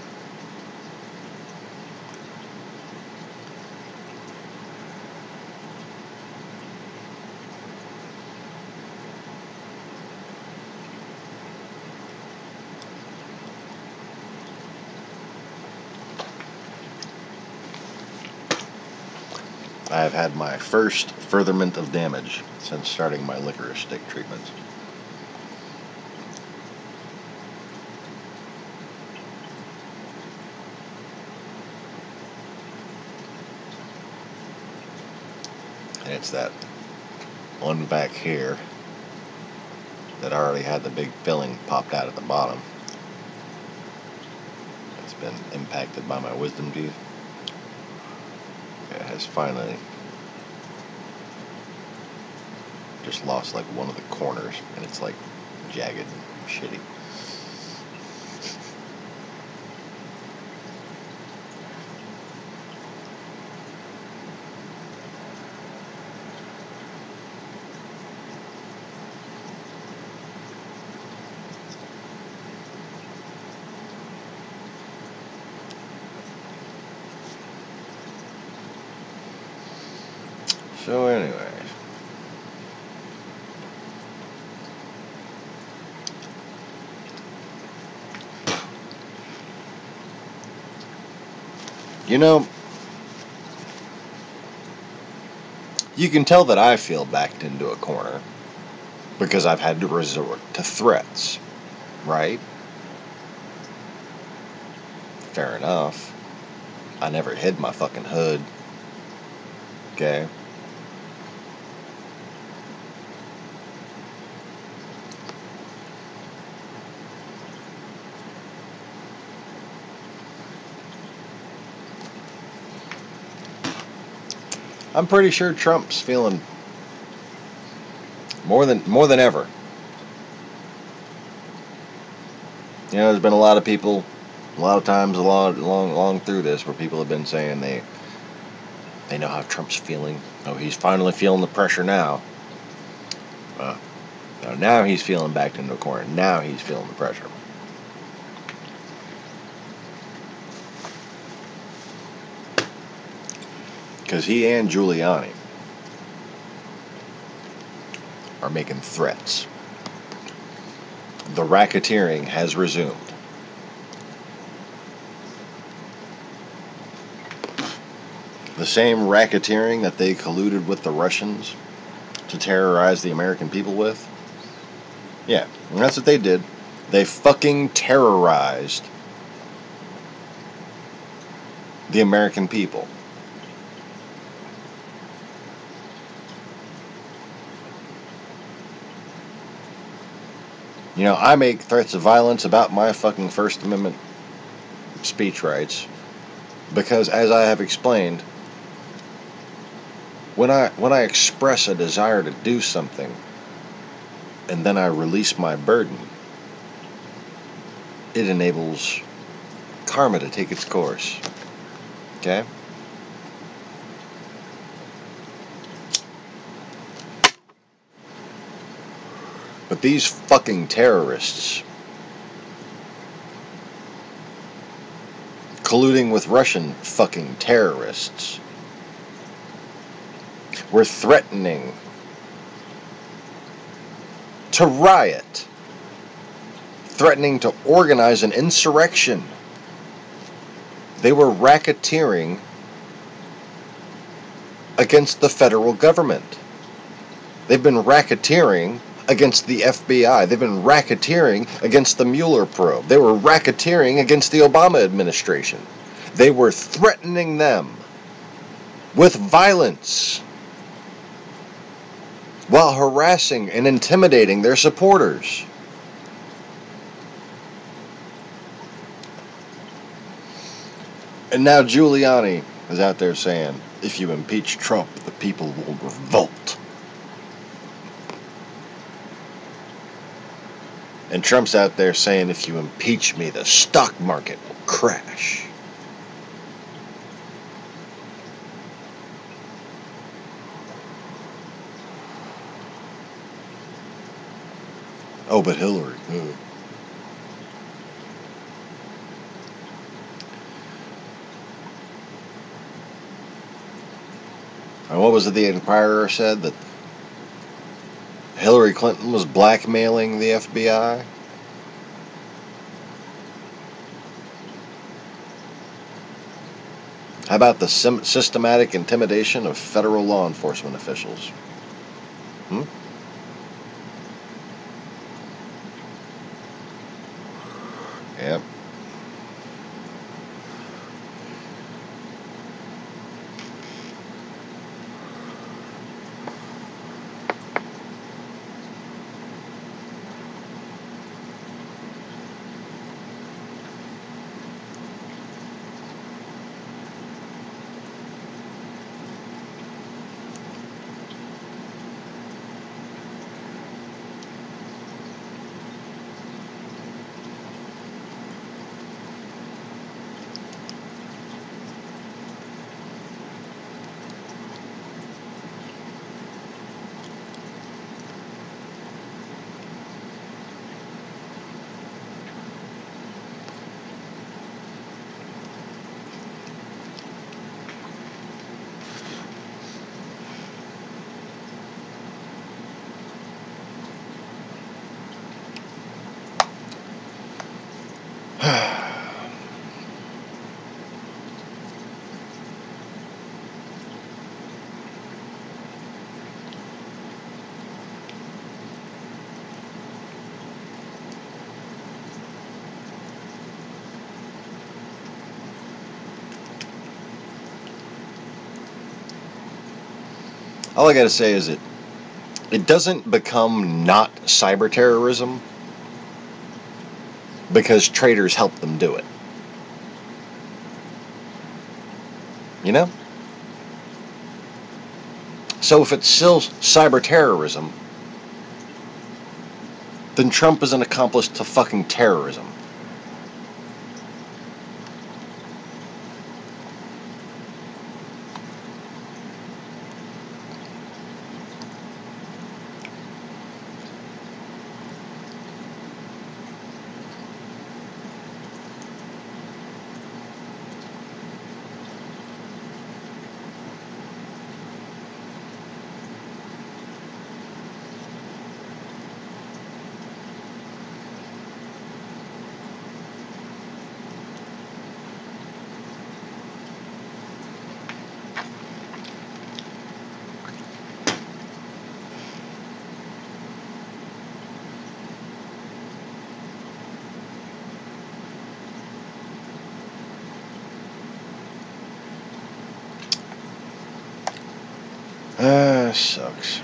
I have had my first furtherment of damage since starting my licorice stick treatment. And it's that one back here that already had the big filling popped out at the bottom. It's been impacted by my wisdom teeth. It has finally just lost like one of the corners, and it's like jagged and shitty. So anyway, you know, you can tell that I feel backed into a corner because I've had to resort to threats, right? Fair enough. I never hid my fucking hood. Okay? I'm pretty sure Trump's feeling more than ever. You know, there's been a lot of people, a lot of times along through this, where people have been saying they know how Trump's feeling. Oh, he's finally feeling the pressure now. Now he's feeling backed into a corner. Now he's feeling the pressure. Because he and Giuliani are making threats. The racketeering has resumed. The same racketeering that they colluded with the Russians to terrorize the American people with. Yeah, and that's what they did. They fucking terrorized the American people. You know, I make threats of violence about my fucking First Amendment speech rights because, as I have explained, when I express a desire to do something and then I release my burden, it enables karma to take its course. Okay? But these fucking terrorists, colluding with Russian fucking terrorists, were threatening to riot, threatening to organize an insurrection. They were racketeering against the federal government. They've been racketeering against the FBI. They've been racketeering against the Mueller probe. They were racketeering against the Obama administration. They were threatening them with violence while harassing and intimidating their supporters. And now Giuliani is out there saying, if you impeach Trump, the people will revolt. And Trump's out there saying, if you impeach me, the stock market will crash. Oh, but Hillary. And what was it the Inquirer said? That Hillary Clinton was blackmailing the FBI? How about the systematic intimidation of federal law enforcement officials? Yep. All I gotta say is it doesn't become not cyber terrorism because traitors help them do it. You know? So if it's still cyber terrorism, then Trump is an accomplice to fucking terrorism. Sucks.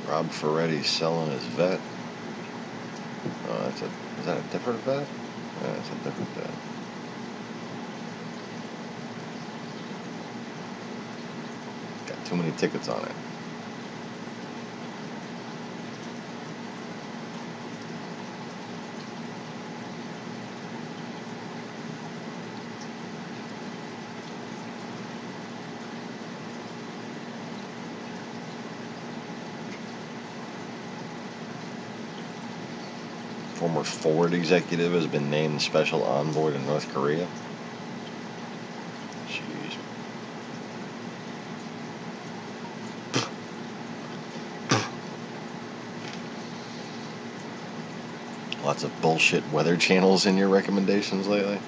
Rob Ferretti's selling his vet. Oh, is that a different vet? Yeah, it's a different vet. Got too many tickets on it. Former Ford executive has been named special envoy to North Korea. Jeez. Lots of bullshit weather channels in your recommendations lately.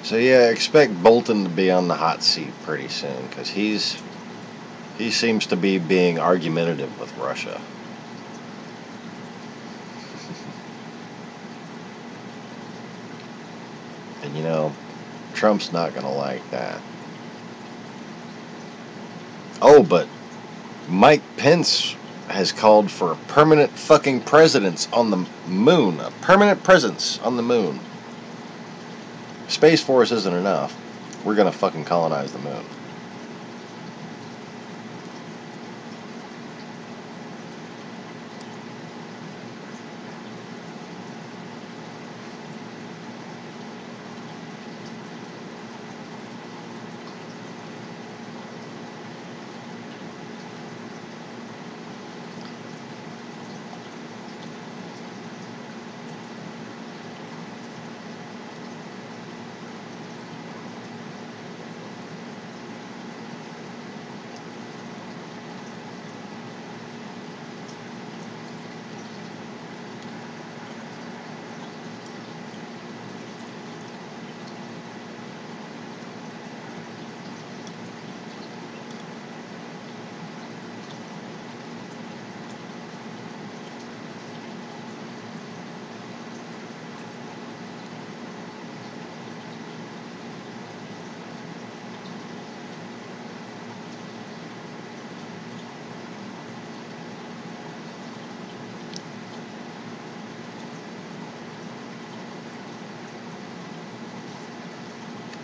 So yeah, expect Bolton to be on the hot seat pretty soon, because he seems to be being argumentative with Russia. And you know, Trump's not gonna like that. Oh, but Mike Pence has called for a permanent fucking presence on the moon. A permanent presence on the moon. Space Force isn't enough. We're gonna fucking colonize the moon.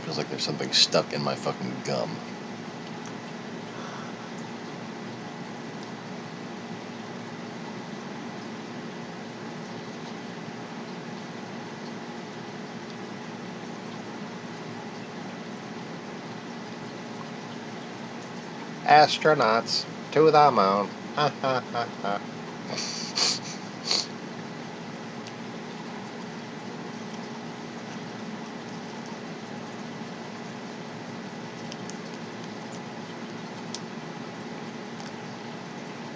Feels like there's something stuck in my fucking gum. astronauts to the moon. Ha ha ha ha.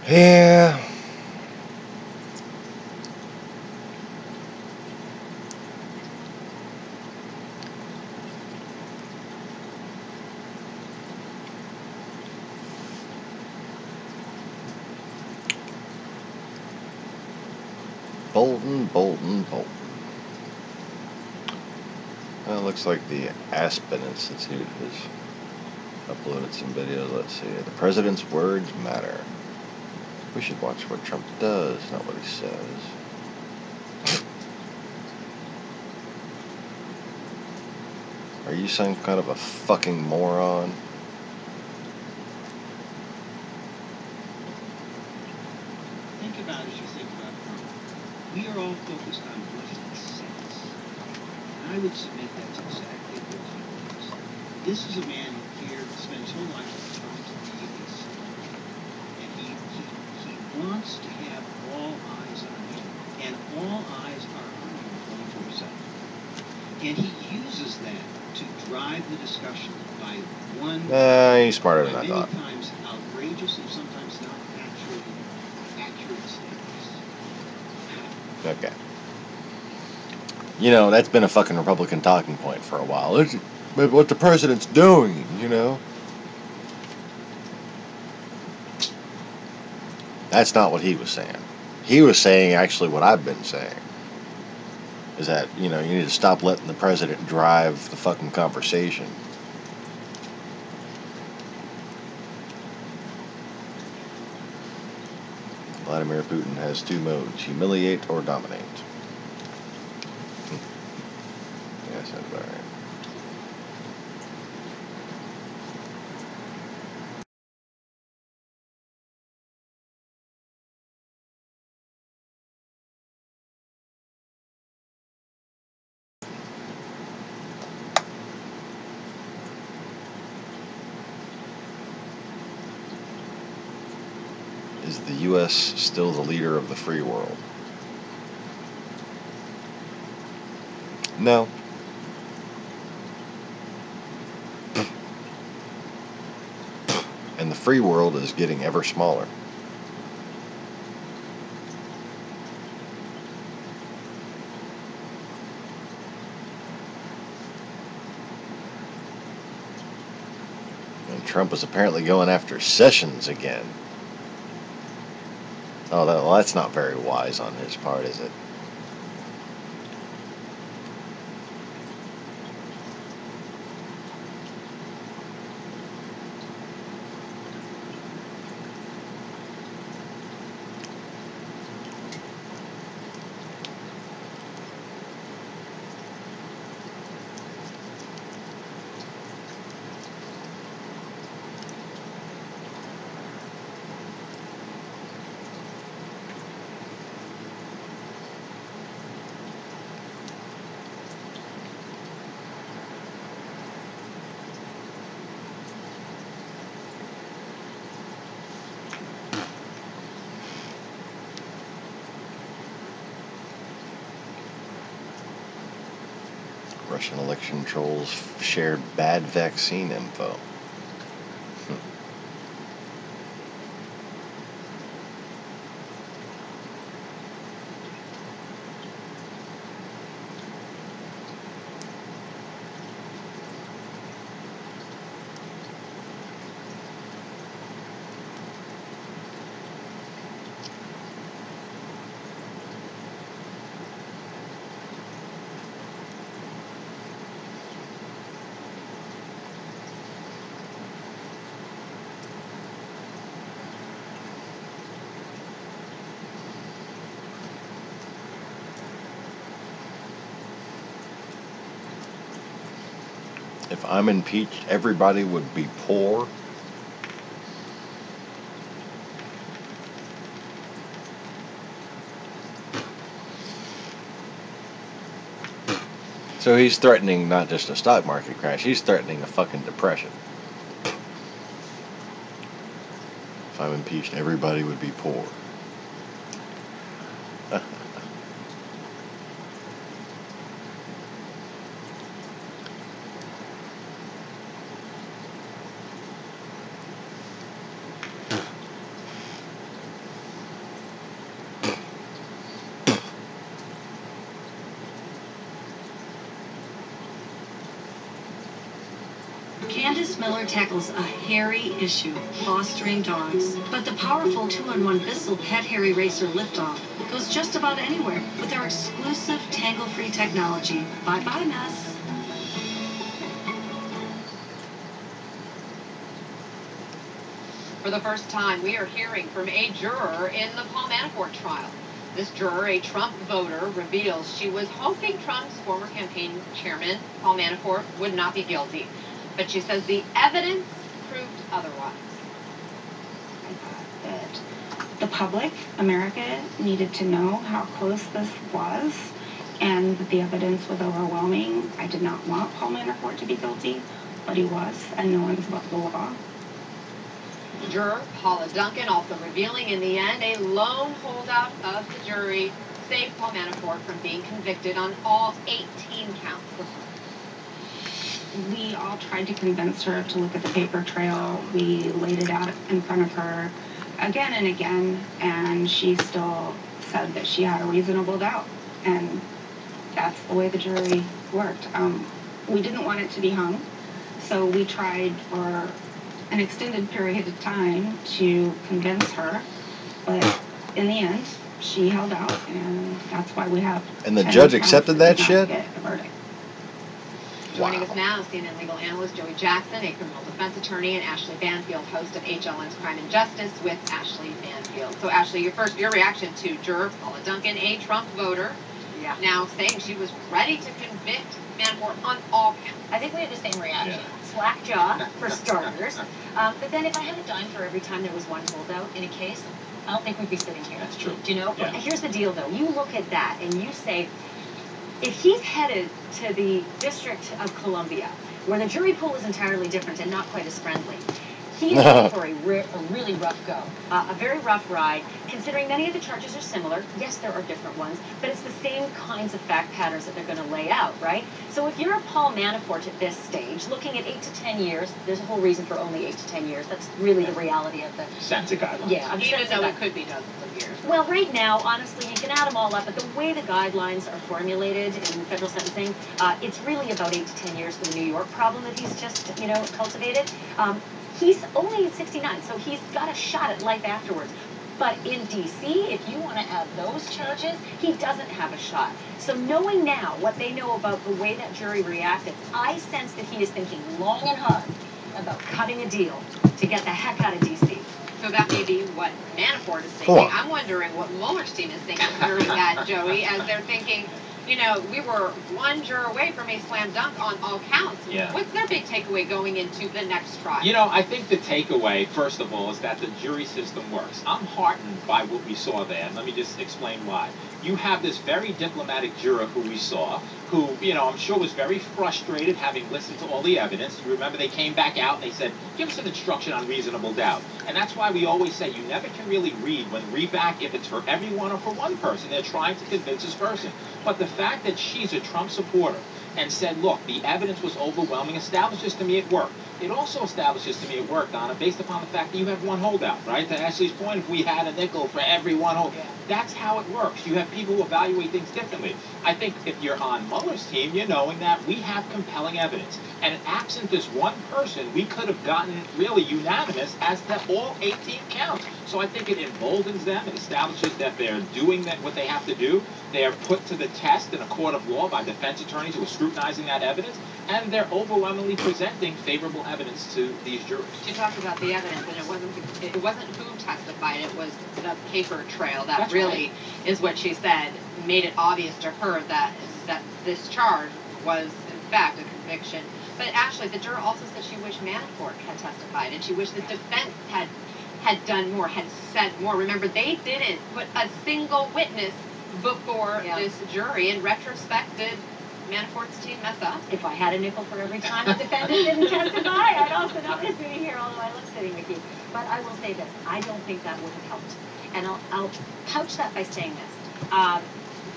Yeah. Bolton. Well, it looks like the Aspen Institute has uploaded some videos. Let's see. The president's words matter. We should watch what Trump does, not what he says. Are you some kind of a fucking moron? Think about as you think about Trump. We are all focused on what he says. And I would submit that's exactly what he is. This is a man who spends his whole life trying to be a citizen. And he wants to have all eyes on him. And all eyes are on him 24/7. And he uses that to drive the discussion by He's smarter than I thought. many times outrageous and sometimes not actually accurate statements. Okay. You know, that's been a fucking Republican talking point for a while. It's what the president's doing, you know? That's not what he was saying. He was saying actually what I've been saying. Is that, you know, you need to stop letting the president drive the fucking conversation. Vladimir Putin has two modes, humiliate or dominate. Yes, that's about right. Is the U.S. still the leader of the free world? No. And the free world is getting ever smaller. And Trump is apparently going after Sessions again. Oh, well, that's not very wise on his part, is it? Russian election trolls shared bad vaccine info. If I'm impeached, everybody would be poor. So he's threatening not just a stock market crash, he's threatening a fucking depression. if I'm impeached, everybody would be poor. Candace Miller tackles a hairy issue, fostering dogs. But the powerful 2-in-1 Bissell Pet Hair Eraser Liftoff goes just about anywhere with our exclusive tangle-free technology. Bye-bye, mess. For the first time, we are hearing from a juror in the Paul Manafort trial. This juror, a Trump voter, reveals she was hoping Trump's former campaign chairman, Paul Manafort, would not be guilty. But she says the evidence proved otherwise. I thought that the public, America, needed to know how close this was and that the evidence was overwhelming. I did not want Paul Manafort to be guilty, but he was, and no one's above the law. Juror Paula Duncan also revealing in the end a lone holdout of the jury saved Paul Manafort from being convicted on all 18 counts. We all tried to convince her to look at the paper trail. We laid it out in front of her again and again, and she still said that she had a reasonable doubt. And that's the way the jury worked. We didn't want it to be hung, so we tried for an extended period of time to convince her, but in the end, she held out, and that's why we have. And the judge accepted that shit? Joining us now, CNN legal analyst Joey Jackson, a criminal defense attorney, and Ashley Banfield, host of HLN's Crime and Justice with Ashley Banfield. So, Ashley, your reaction to juror Paula Duncan, a Trump voter, now saying she was ready to convict Manafort on all counts. I think we had the same reaction. Slack jaw, for starters. But then if I had a dime for every time there was one holdout in a case, I don't think we'd be sitting here. That's true. Do you know? Yeah. But here's the deal, though. You look at that and you say, if he's headed to the District of Columbia, where the jury pool is entirely different and not quite as friendly, he is in for a really rough go, a very rough ride, considering many of the charges are similar. Yes, there are different ones, but it's the same kinds of fact patterns that they're going to lay out, right? So if you're a Paul Manafort at this stage, looking at 8 to 10 years, there's a whole reason for only 8 to 10 years. That's really the reality of the sense of guidelines. Yeah, even though it could be dozens of years. Well, right now, honestly, you can add them all up, but the way the guidelines are formulated in federal sentencing, it's really about 8 to 10 years for the New York problem that he's just, cultivated. He's only 69, so he's got a shot at life afterwards. But in D.C., if you want to add those charges, he doesn't have a shot. So knowing now what they know about the way that jury reacted, I sense that he is thinking long and hard about cutting a deal to get the heck out of D.C. So that may be what Manafort is thinking. I'm wondering what Mueller's team is thinking during that, Joey, as they're thinking, we were one juror away from a slam dunk on all counts. Yeah. What's their big takeaway going into the next trial? I think the takeaway, first of all, is that the jury system works. I'm heartened by what we saw there, and let me just explain why. You have this very diplomatic juror who we saw, who, I'm sure was very frustrated having listened to all the evidence. You remember they came back out and they said, give us an instruction on reasonable doubt. And that's why we always say you never can really read back if it's for everyone or for one person. They're trying to convince this person. But the fact that she's a Trump supporter and said, look, the evidence was overwhelming, establishes to me it worked. It also establishes to me it worked, Donna, based upon the fact that you have one holdout, right? To Ashley's point, if we had a nickel for every one holdout, that's how it works. You have people who evaluate things differently. I think if you're on Mueller's team, you're knowing that we have compelling evidence. And absent this one person, we could have gotten really unanimous as to all 18 counts. So I think it emboldens them. It establishes that they're doing what they have to do. They are put to the test in a court of law by defense attorneys who are scrutinizing that evidence, and they're overwhelmingly presenting favorable evidence to these jurors. She talked about the evidence, and it wasn't who testified, it was the paper trail that That's really right. is what she said made it obvious to her that this charge was in fact a conviction. But Ashley, the juror also said she wished Manafort had testified, and she wished the defense had done more, had said more. Remember, they didn't put a single witness before this jury. In retrospect, Manafort's team mess up? If I had a nickel for every time the defendant didn't testify, I'd also not be sitting here, although I love sitting with you. But I will say this, I don't think that would have helped. And I'll couch that by saying this.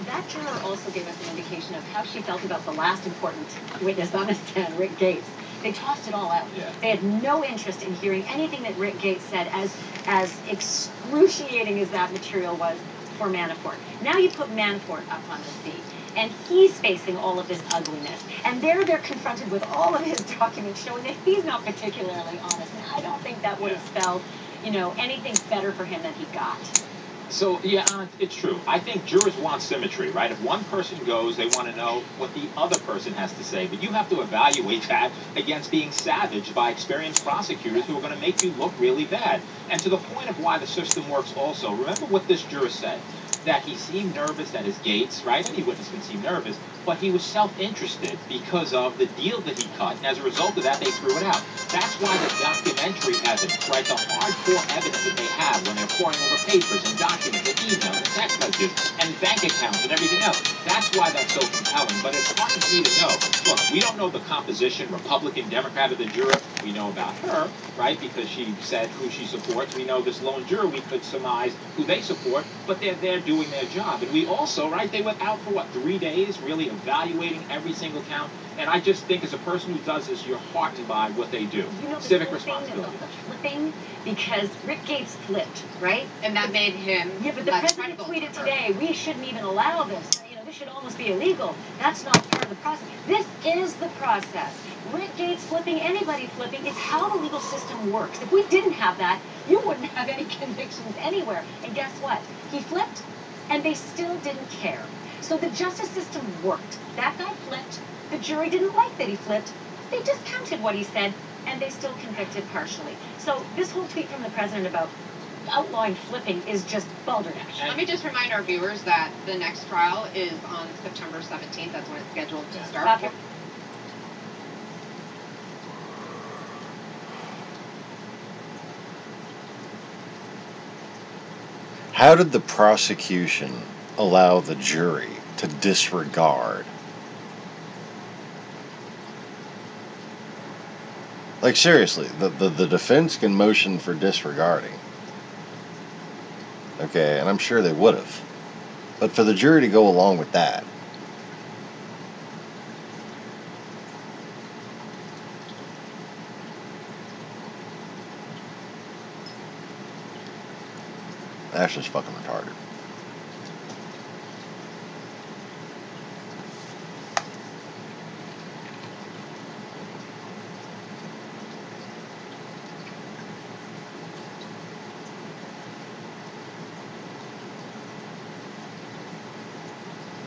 That juror also gave us an indication of how she felt about the last important witness on the stand, Rick Gates. They tossed it all out. Yeah. They had no interest in hearing anything that Rick Gates said, as excruciating as that material was for Manafort. Now you put Manafort up on the seat, and he's facing all of this ugliness. And they're confronted with all of his documents showing that he's not particularly honest. And I don't think that would have spelled, anything better for him than he got. So, yeah, it's true. I think jurors want symmetry, right? If one person goes, they want to know what the other person has to say. But you have to evaluate that against being savaged by experienced prosecutors who are going to make you look really bad. And to the point of why the system works also, remember what this juror said, that he seemed nervous at his gates, right? Any witness can seem nervous, but he was self-interested because of the deal that he cut. And as a result of that, they threw it out. That's why the documentary has it, right? The hardcore evidence that they have when they're pouring over papers and documents and emails and text messages and bank accounts and everything else. That's why that's so compelling. But it's hard for me to know. Look, we don't know the composition, Republican, Democrat of the juror. We know about her, right? Because she said who she supports. We know this lone juror, we could surmise who they support, but they're there doing their job. And we also, right, they went out for 3 days really evaluating every single count. And I just think as a person who does this, you're heartened by what they do. Civic responsibility. Flipping, because Rick Gates flipped, right? And that made him. Yeah, but the president tweeted today, we shouldn't even allow this. This should almost be illegal. That's not part of the process. This is the process. Rick Gates flipping, anybody flipping, it's how the legal system works. If we didn't have that, you wouldn't have any convictions anywhere. And guess what? He flipped, and they still didn't care. So the justice system worked. That guy flipped. The jury didn't like that he flipped. They discounted what he said, and they still convicted partially. So this whole tweet from the president about outlawing flipping is just balderdash. Let me just remind our viewers that the next trial is on September 17th. That's when it's scheduled to start. How did the prosecution allow the jury to disregard? Like, seriously, the defense can motion for disregarding. Okay, and I'm sure they would have. But for the jury to go along with that, that's just fucking retarded.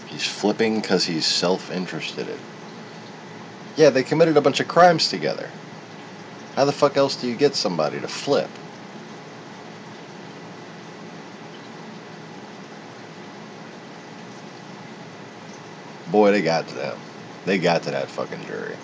He's flipping because he's self-interested. Yeah, they committed a bunch of crimes together. How the fuck else do you get somebody to flip? Boy, they got to them. They got to that fucking jury.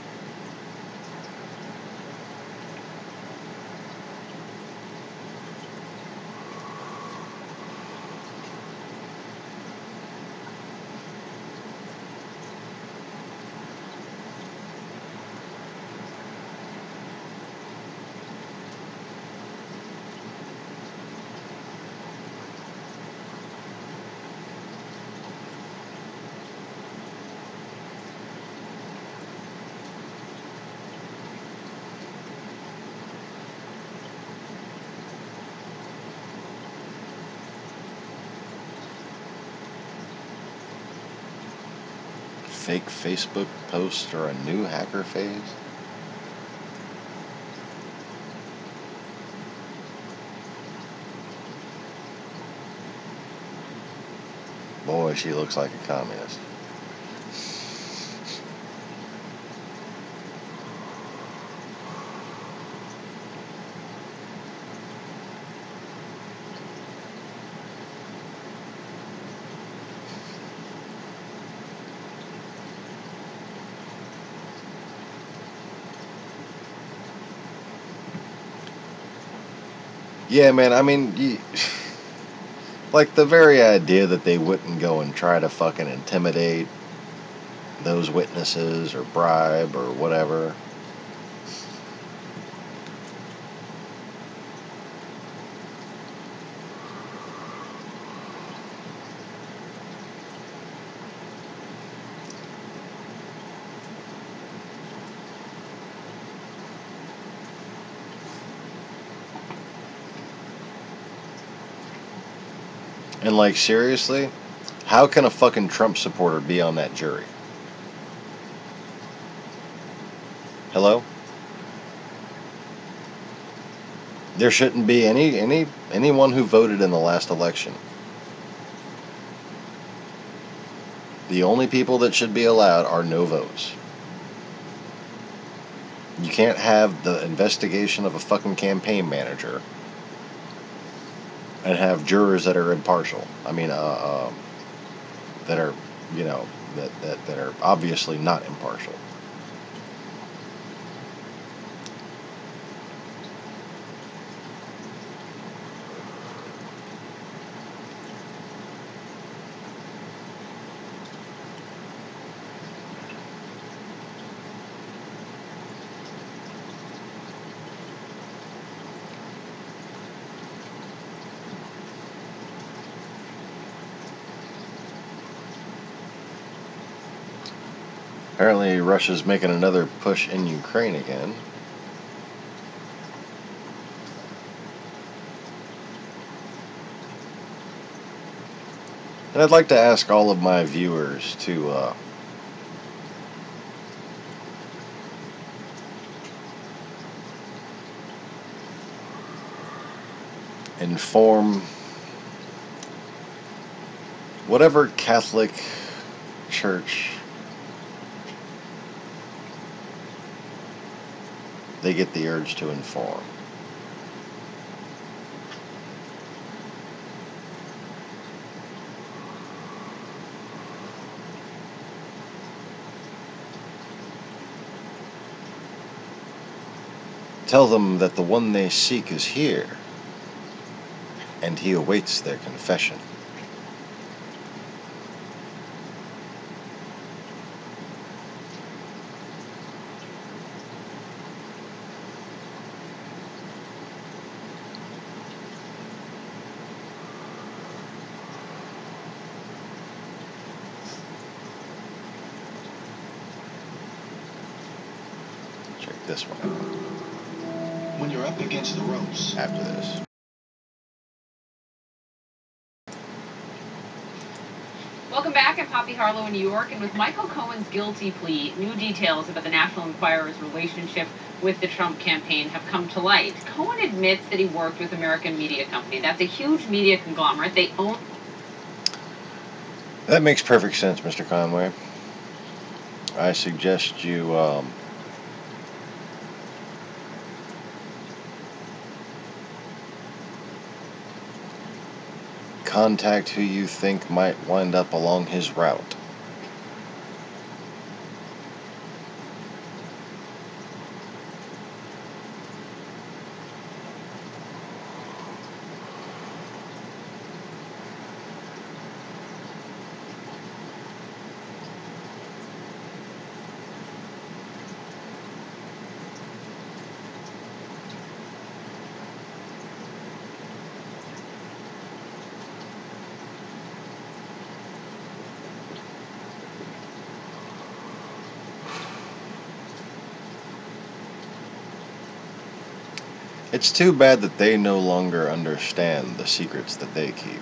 Fake Facebook post or a new hacker phase? Boy, she looks like a communist. Yeah, man, I mean, like, the very idea that they wouldn't go and try to fucking intimidate those witnesses or bribe or whatever. And like, seriously, how can a fucking Trump supporter be on that jury? Hello? There shouldn't be anyone who voted in the last election. The only people that should be allowed are no votes. You can't have the investigation of a fucking campaign manager and have jurors that are impartial. I mean, that are, you know, that are obviously not impartial. Apparently, Russia's making another push in Ukraine again. And I'd like to ask all of my viewers to inform whatever Catholic church they get the urge to inform. Tell them that the one they seek is here, and he awaits their confession. Check this one out. When you're up against the ropes. After this. Welcome back. I'm Poppy Harlow in New York, and with Michael Cohen's guilty plea, new details about the National Enquirer's relationship with the Trump campaign have come to light. Cohen admits that he worked with American Media Company. That's a huge media conglomerate. They own... That makes perfect sense, Mr. Conway. I suggest you contact who you think might wind up along his route. It's too bad that they no longer understand the secrets that they keep.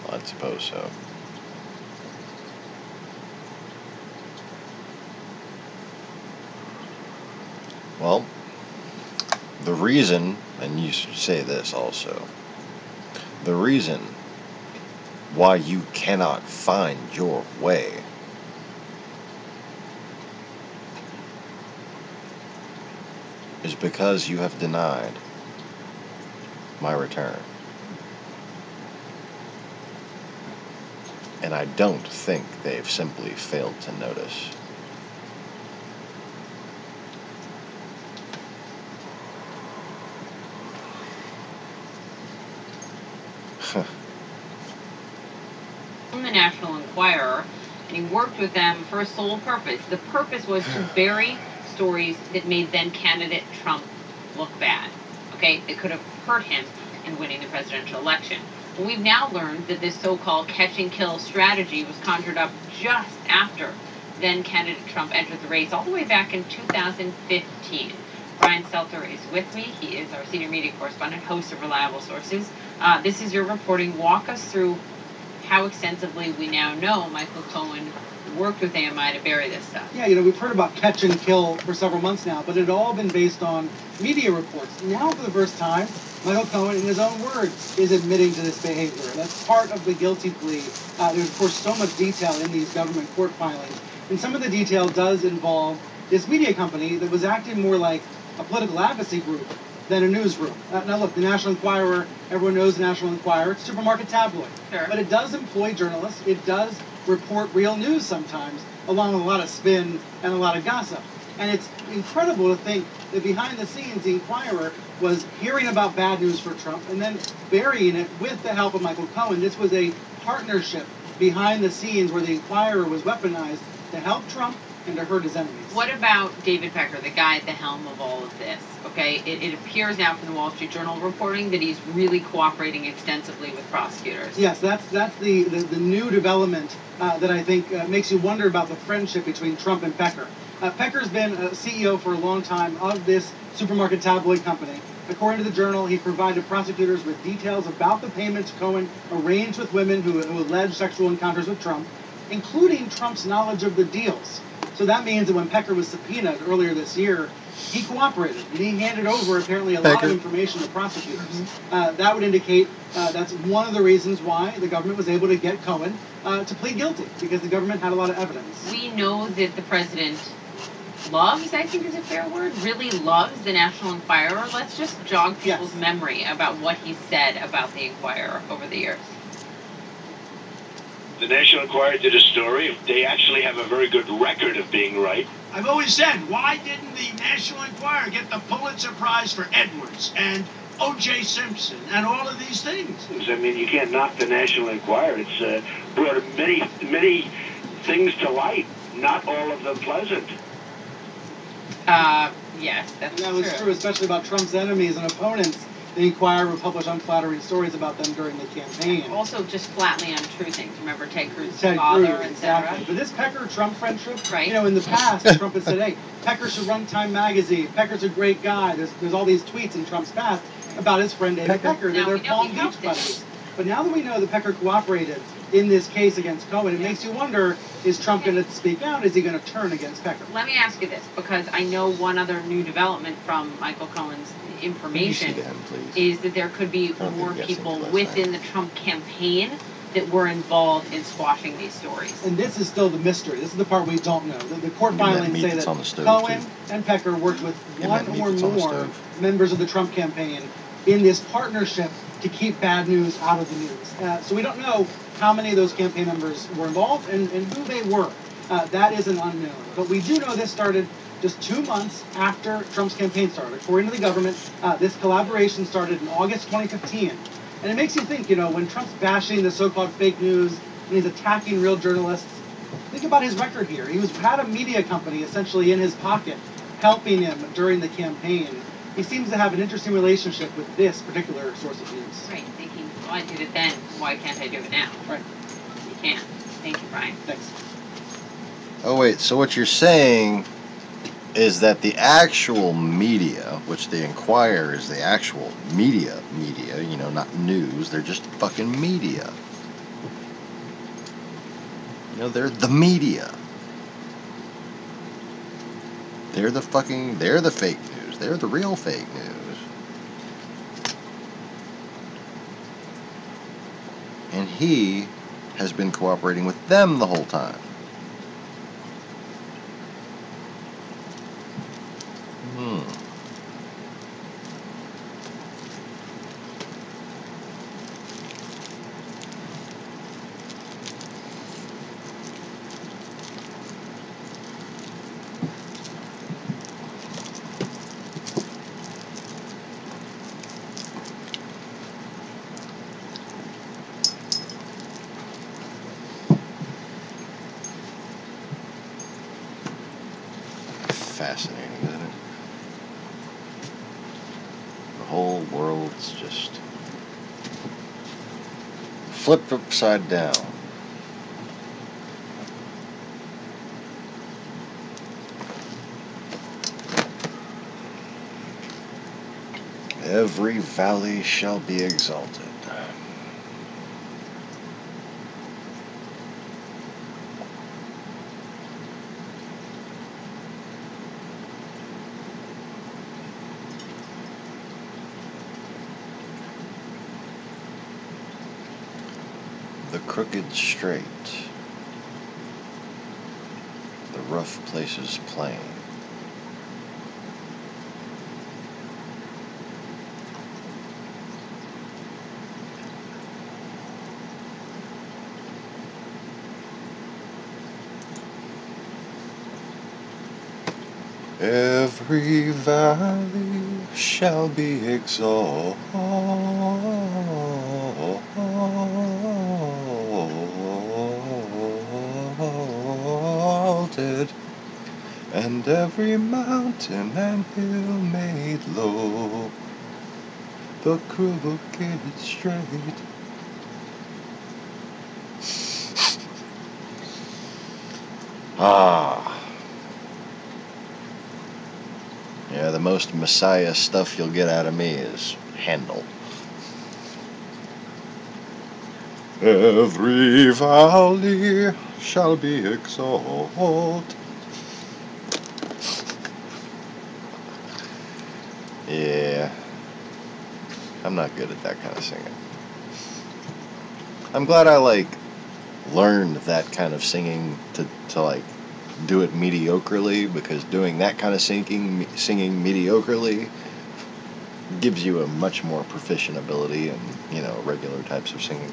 Well, I suppose so. Well, the reason, and you should say this also, the reason why you cannot find your way is because you have denied my return. And I don't think they've simply failed to notice. From the National Enquirer, and he worked with them for a sole purpose. The purpose was to bury stories that made then candidate Trump look bad. Okay, it could have hurt him in winning the presidential election. Well, we've now learned that this so-called catch-and-kill strategy was conjured up just after then candidate Trump entered the race, all the way back in 2015. Brian Stelter is with me. He is our senior media correspondent, host of Reliable Sources. This is your reporting. Walk us through how extensively we now know Michael Cohen worked with AMI to bury this stuff. Yeah, we've heard about catch and kill for several months now, but it had all been based on media reports. Now, for the first time, Michael Cohen, in his own words, is admitting to this behavior. That's part of the guilty plea. There's, of course, so much detail in these government court filings, and some of the detail does involve this media company that was acting more like a political advocacy group than a newsroom. Now look, the National Enquirer, everyone knows the National Enquirer, it's a supermarket tabloid. Sure. But it does employ journalists, it does report real news sometimes, along with a lot of spin and a lot of gossip. And it's incredible to think that behind the scenes, the Enquirer was hearing about bad news for Trump and then burying it with the help of Michael Cohen. This was a partnership behind the scenes where the Enquirer was weaponized to help Trump and to hurt his enemies. What about David Pecker, the guy at the helm of all of this? Okay, it appears now from the Wall Street Journal reporting that he's really cooperating extensively with prosecutors. Yes, that's the new development that I think makes you wonder about the friendship between Trump and Pecker. Pecker's been a CEO for a long time of this supermarket tabloid company. According to the Journal, he provided prosecutors with details about the payments Cohen arranged with women who alleged sexual encounters with Trump, including Trump's knowledge of the deals. So that means that when Pecker was subpoenaed earlier this year, he cooperated, and he handed over apparently a lot of information to prosecutors. That would indicate that's one of the reasons why the government was able to get Cohen to plead guilty, because the government had a lot of evidence. We know that the president loves, I think is a fair word, really loves the National Enquirer. Let's just jog people's memory about what he said about the Enquirer over the years. The National Enquirer did a story. They actually have a very good record of being right. I've always said, why didn't the National Enquirer get the Pulitzer Prize for Edwards and O.J. Simpson and all of these things? I mean, you can't knock the National Enquirer. It's brought many things to light, not all of them pleasant. Yes, that's that was true, especially about Trump's enemies and opponents. The Enquirer would publish unflattering stories about them during the campaign. Also just flatly untrue things. Remember Ted Cruz's father, etc. Exactly. But this Pecker-Trump friendship, right. In the past, Trump had said, hey, Pecker should run Time Magazine. Pecker's a great guy. There's all these tweets in Trump's past about his friend David Pecker. That they're Palm Beach buddies. But now that we know that Pecker cooperated in this case against Cohen, it makes you wonder, is Trump going to speak out? Is he going to turn against Pecker? Let me ask you this, because I know one other new development from Michael Cohen's information is that there could be more people within the Trump campaign that were involved in squashing these stories. And this is still the mystery. This is the part we don't know. The court filings say that Cohen and Pecker worked with one or more members of the Trump campaign in this partnership to keep bad news out of the news. So we don't know how many of those campaign members were involved and who they were. That is an unknown. But we do know this started just 2 months after Trump's campaign started. According to the government, this collaboration started in August 2015. And it makes you think, when Trump's bashing the so-called fake news and he's attacking real journalists, think about his record here. He had a media company essentially in his pocket helping him during the campaign. He seems to have an interesting relationship with this particular source of news. Right, thinking, well, I did it then, why can't I do it now? Right. You can't. Thank you, Brian. Thanks. Oh, wait, so what you're saying is that the actual media, which the Enquirer is the actual media, not news, they're just fucking media. They're the media. They're the fake news. They're the real fake news. And he has been cooperating with them the whole time. fascinating, isn't it? The whole world's just flipped upside down. Every valley shall be exalted. The crooked straight, the rough places plain. Every valley shall be exalted, and every mountain and hill made low, the crooked straight. Yeah, the most Messiah stuff you'll get out of me is Handel. Every valley shall be exalted. Yeah, I'm not good at that kind of singing. I'm glad I learned that kind of singing to do it mediocrely, because doing that kind of singing mediocrely gives you a much more proficient ability in, regular types of singing.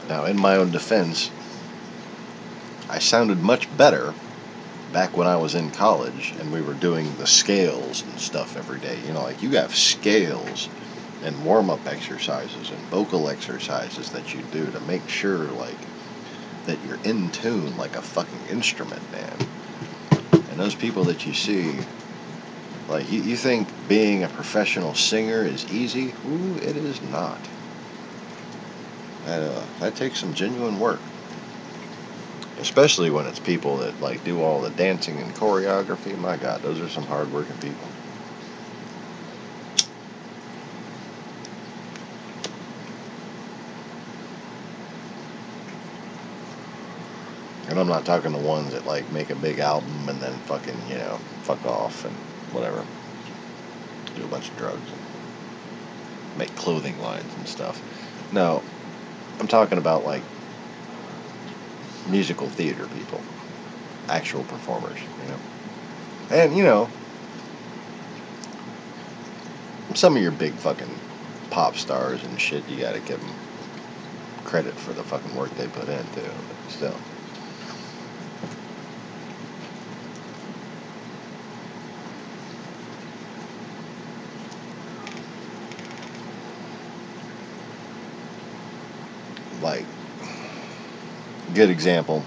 Now, in my own defense, I sounded much better back when I was in college and we were doing the scales and stuff every day. You have scales and warm-up exercises and vocal exercises that you do to make sure, that you're in tune like a fucking instrument, man. And those people that you see, you think being a professional singer is easy? Ooh, it is not. That takes some genuine work. Especially when it's people that do all the dancing and choreography. My God, those are some hard-working people. And I'm not talking the ones that make a big album and then fucking, fuck off and whatever. Do a bunch of drugs and make clothing lines and stuff. No, I'm talking about musical theater people, actual performers, and some of your big fucking pop stars and shit, you gotta give them credit for the fucking work they put in too, but still. Good example,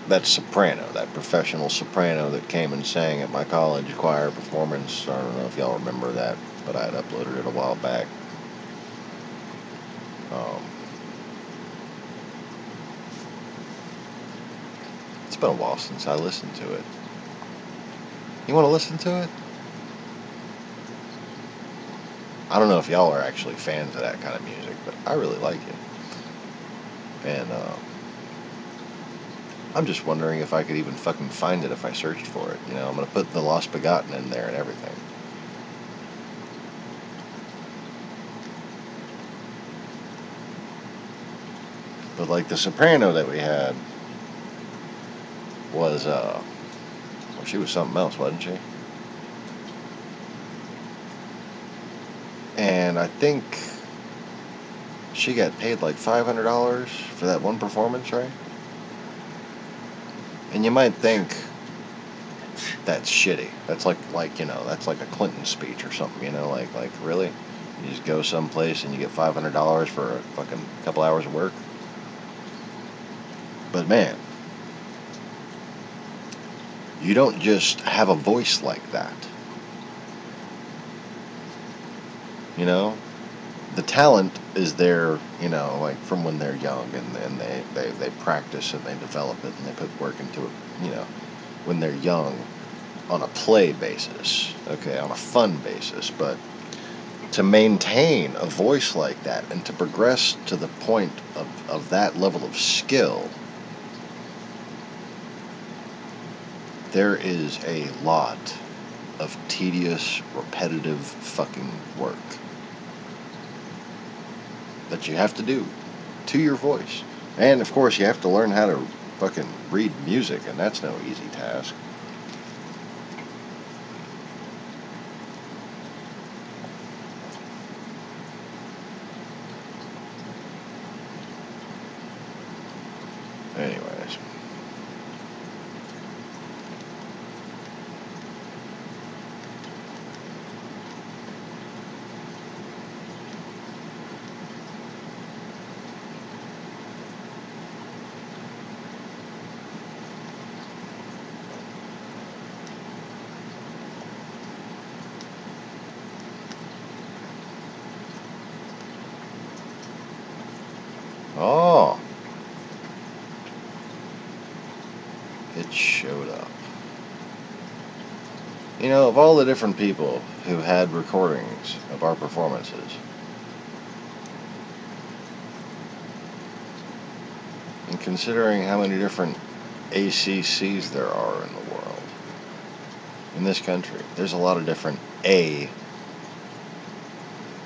that soprano, that professional soprano that came and sang at my college choir performance. I don't know if y'all remember that, but I had uploaded it a while back. It's been a while since I listened to it. You want to listen to it? I don't know if y'all are actually fans of that kind of music, but I really like it. And I'm just wondering if I could even fucking find it if I searched for it. I'm going to put the Lost-Begotten in there and everything. But the soprano that we had was, well, she was something else, wasn't she? And I think she got paid $500 for that one performance, right? And you might think that's shitty. That's that's like a Clinton speech or something, really? You just go someplace and you get $500 for a fucking couple hours of work. But man, you don't just have a voice like that. You know? The talent is there, you know, like from when they're young, and they practice and they develop it and they put work into it, you know, when they're young on a play basis, okay, on a fun basis. But to maintain a voice like that and to progress to the point of that level of skill, there is a lot of tedious, repetitive fucking work that you have to do to your voice. And of course you have to learn how to fucking read music, and that's no easy task. Anyways. Oh, it showed up. You know, of all the different people who had recordings of our performances, and considering how many different ACCs there are in the world, in this country, there's a lot of different A.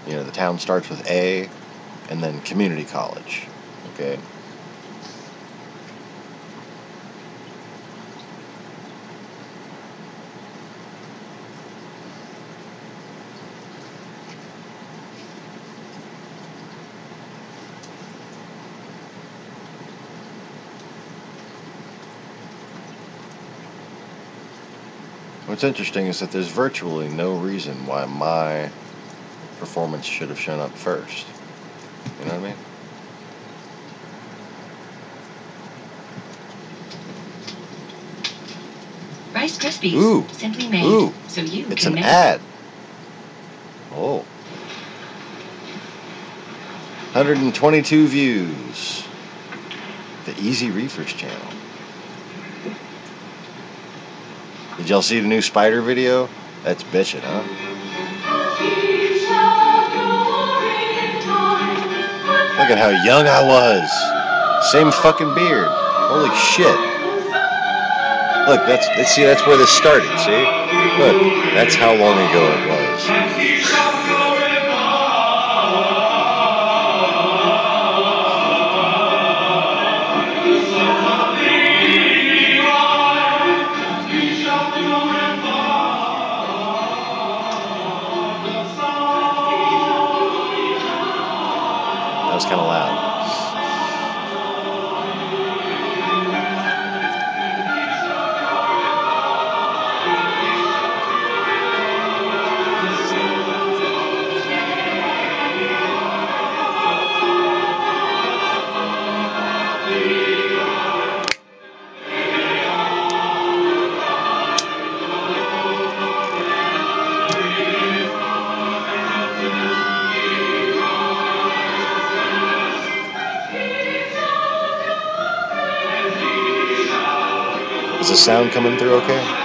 You know, the town starts with A, and then community college. Okay. What's interesting is that there's virtually no reason why my performance should have shown up first. You know what I mean? Rice Krispies. Ooh. Simply made. Ooh. So you It's can an make ad. Oh. 122 views. The Easy Reefers channel. Did y'all see the new spider video? That's bitchin', huh? Look at how young I was. Same fucking beard. Holy shit. Look, that's where this started, see? Look, that's how long ago it was. That was kind of loud. Is the sound coming through okay?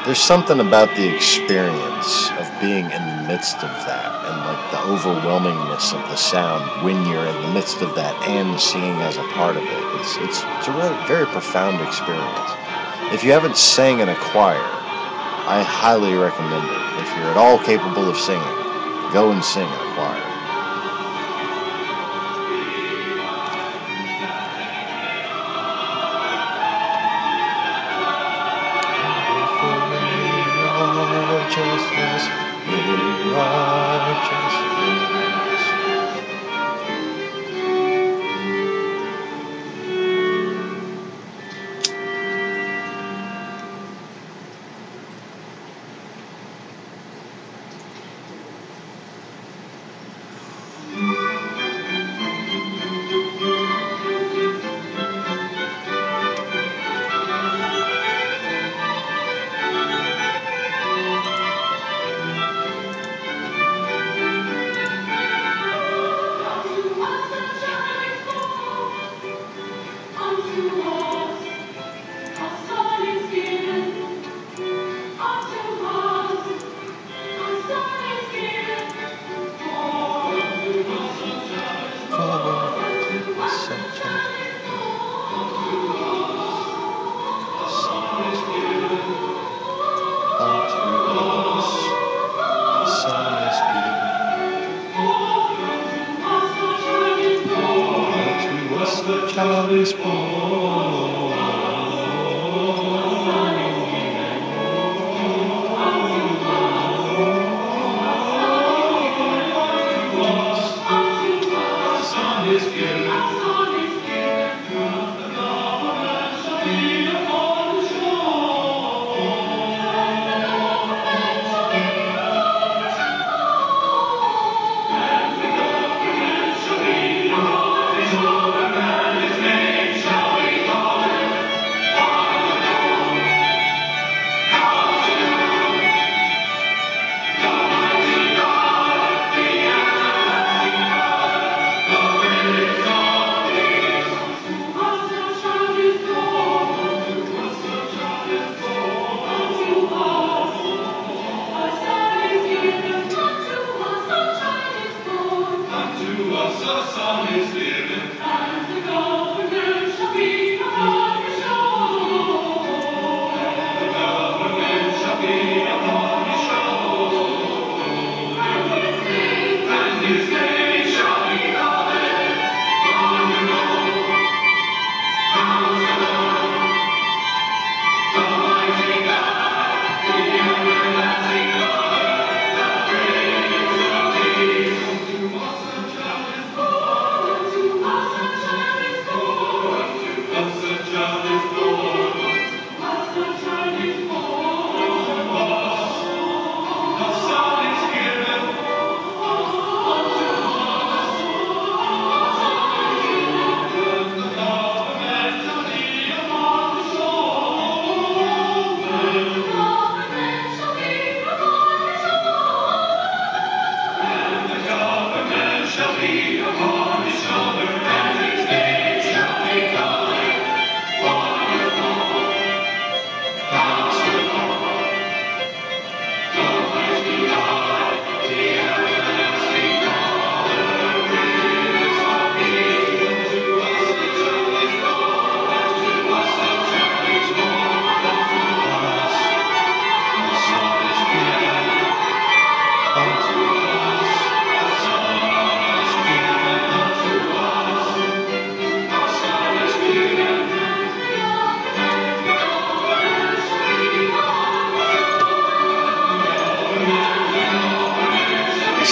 There's something about the experience of being in the midst of that, and like the overwhelmingness of the sound when you're in the midst of that and singing as a part of it. It's a really very profound experience. If you haven't sang in a choir, I highly recommend it. If you're at all capable of singing, go and sing in a choir. Righteousness, righteousness. Child is born. Son is given.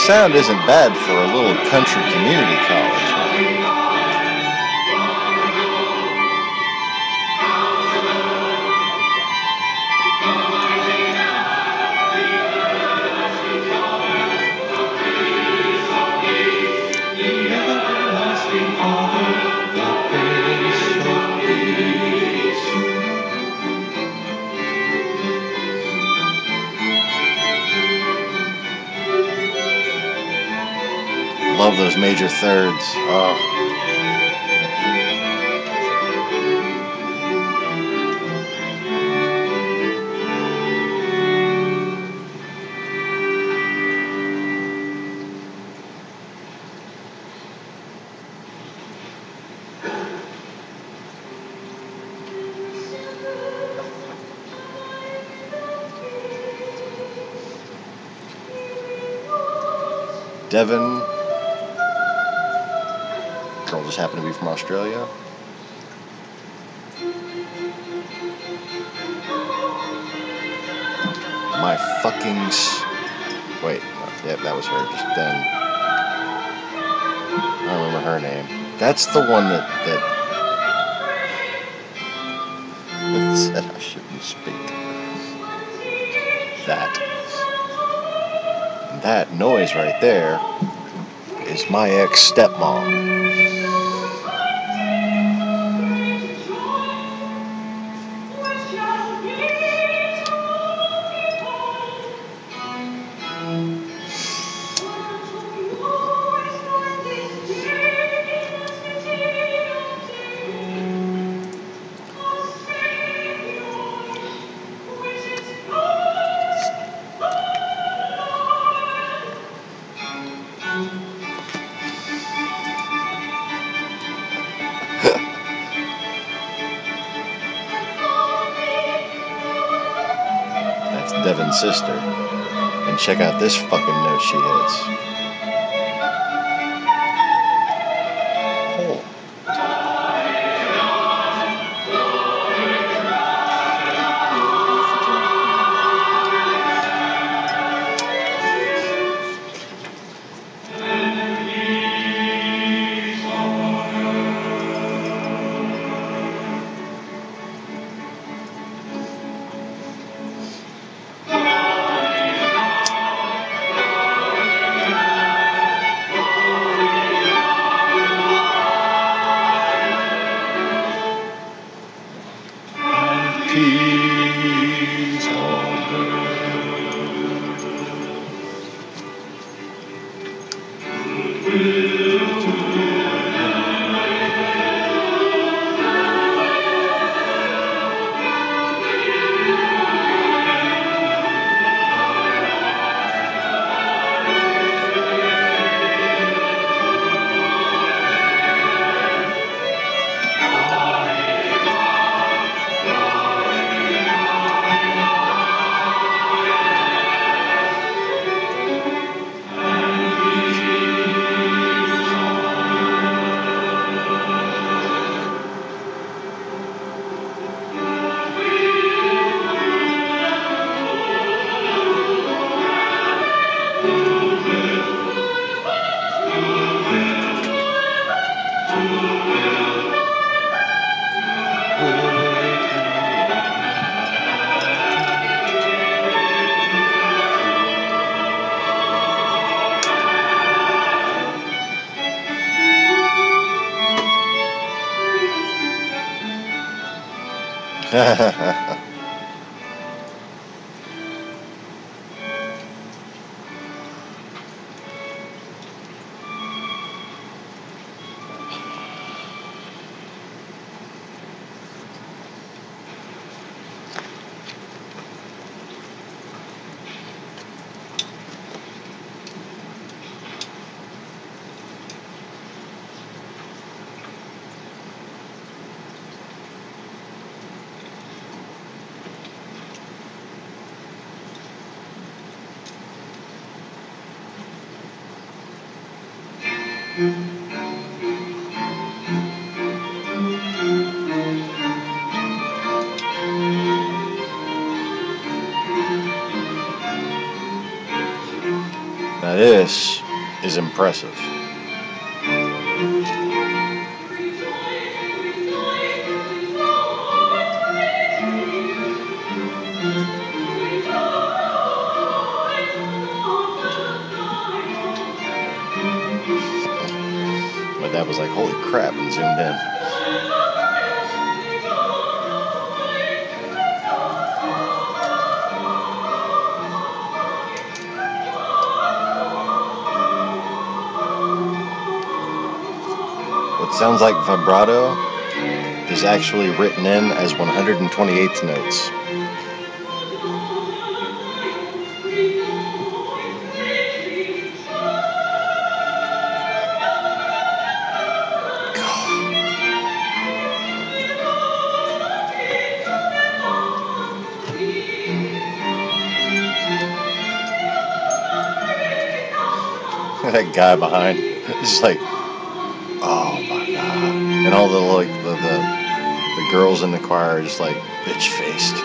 Sound isn't bad for a little country community college. Love those major thirds. Oh. Devon. Girl just happened to be from Australia. My fucking... Wait, yep, that was her just then. I don't remember her name. That's the one that said I shouldn't speak. That noise right there is my ex-stepmom. That's Devon's sister. And check out this fucking note she hits. Oh. Now this is impressive. My dad was like, holy crap, and zoomed in. What sounds like vibrato is actually written in as 128th notes. that guy behind. It's like, oh my god. And all the like the girls in the choir are just like bitch faced.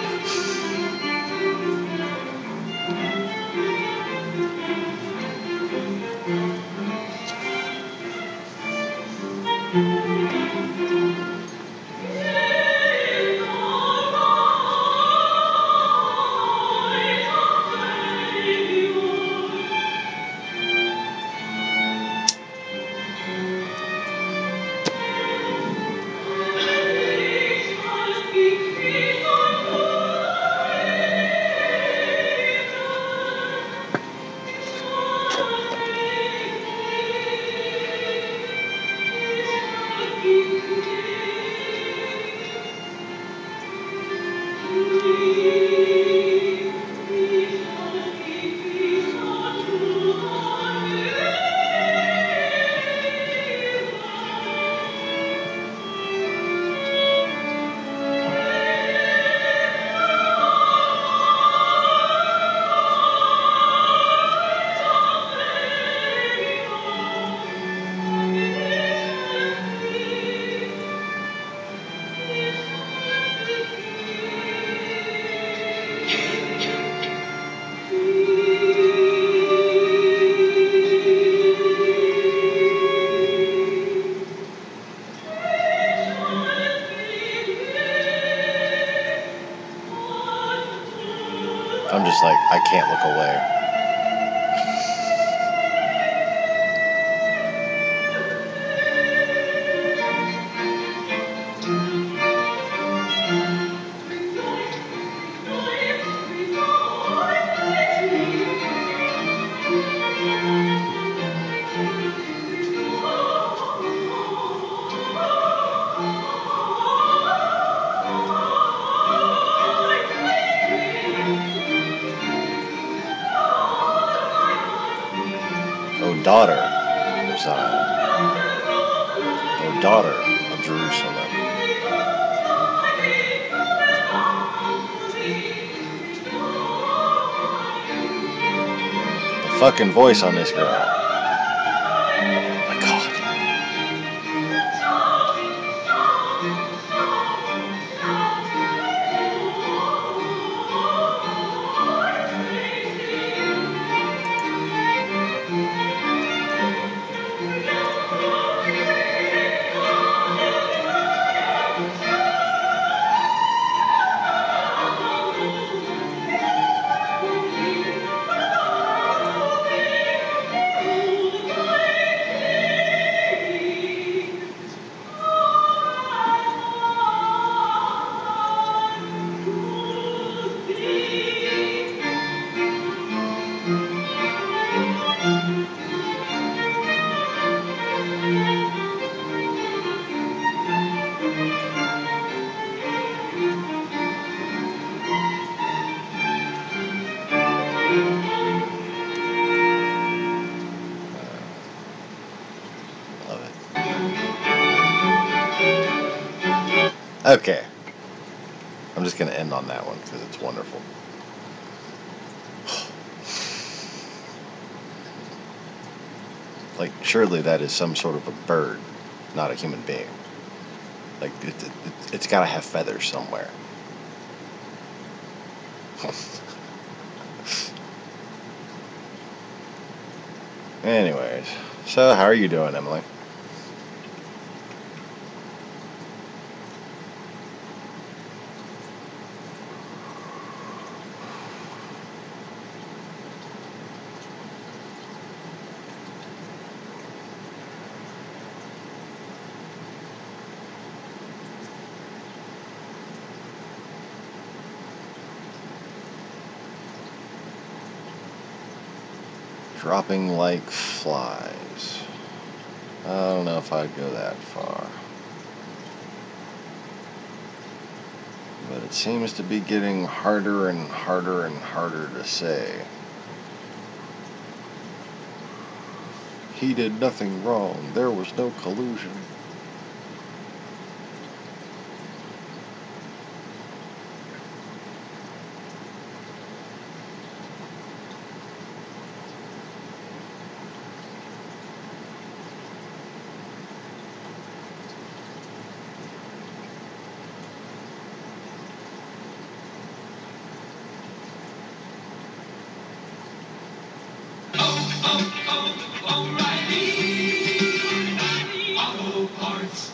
I'm just like, I can't look away. O daughter of Zion, O daughter of Jerusalem. The fucking voice on this girl. Oh my god. Okay. I'm just going to end on that one because it's wonderful. Like, surely that is some sort of a bird, not a human being. Like, it's got to have feathers somewhere. Anyways, so how are you doing, Emily? Dropping like flies. I don't know if I'd go that far. But it seems to be getting harder and harder and harder to say. He did nothing wrong. There was no collusion. Auto Parts.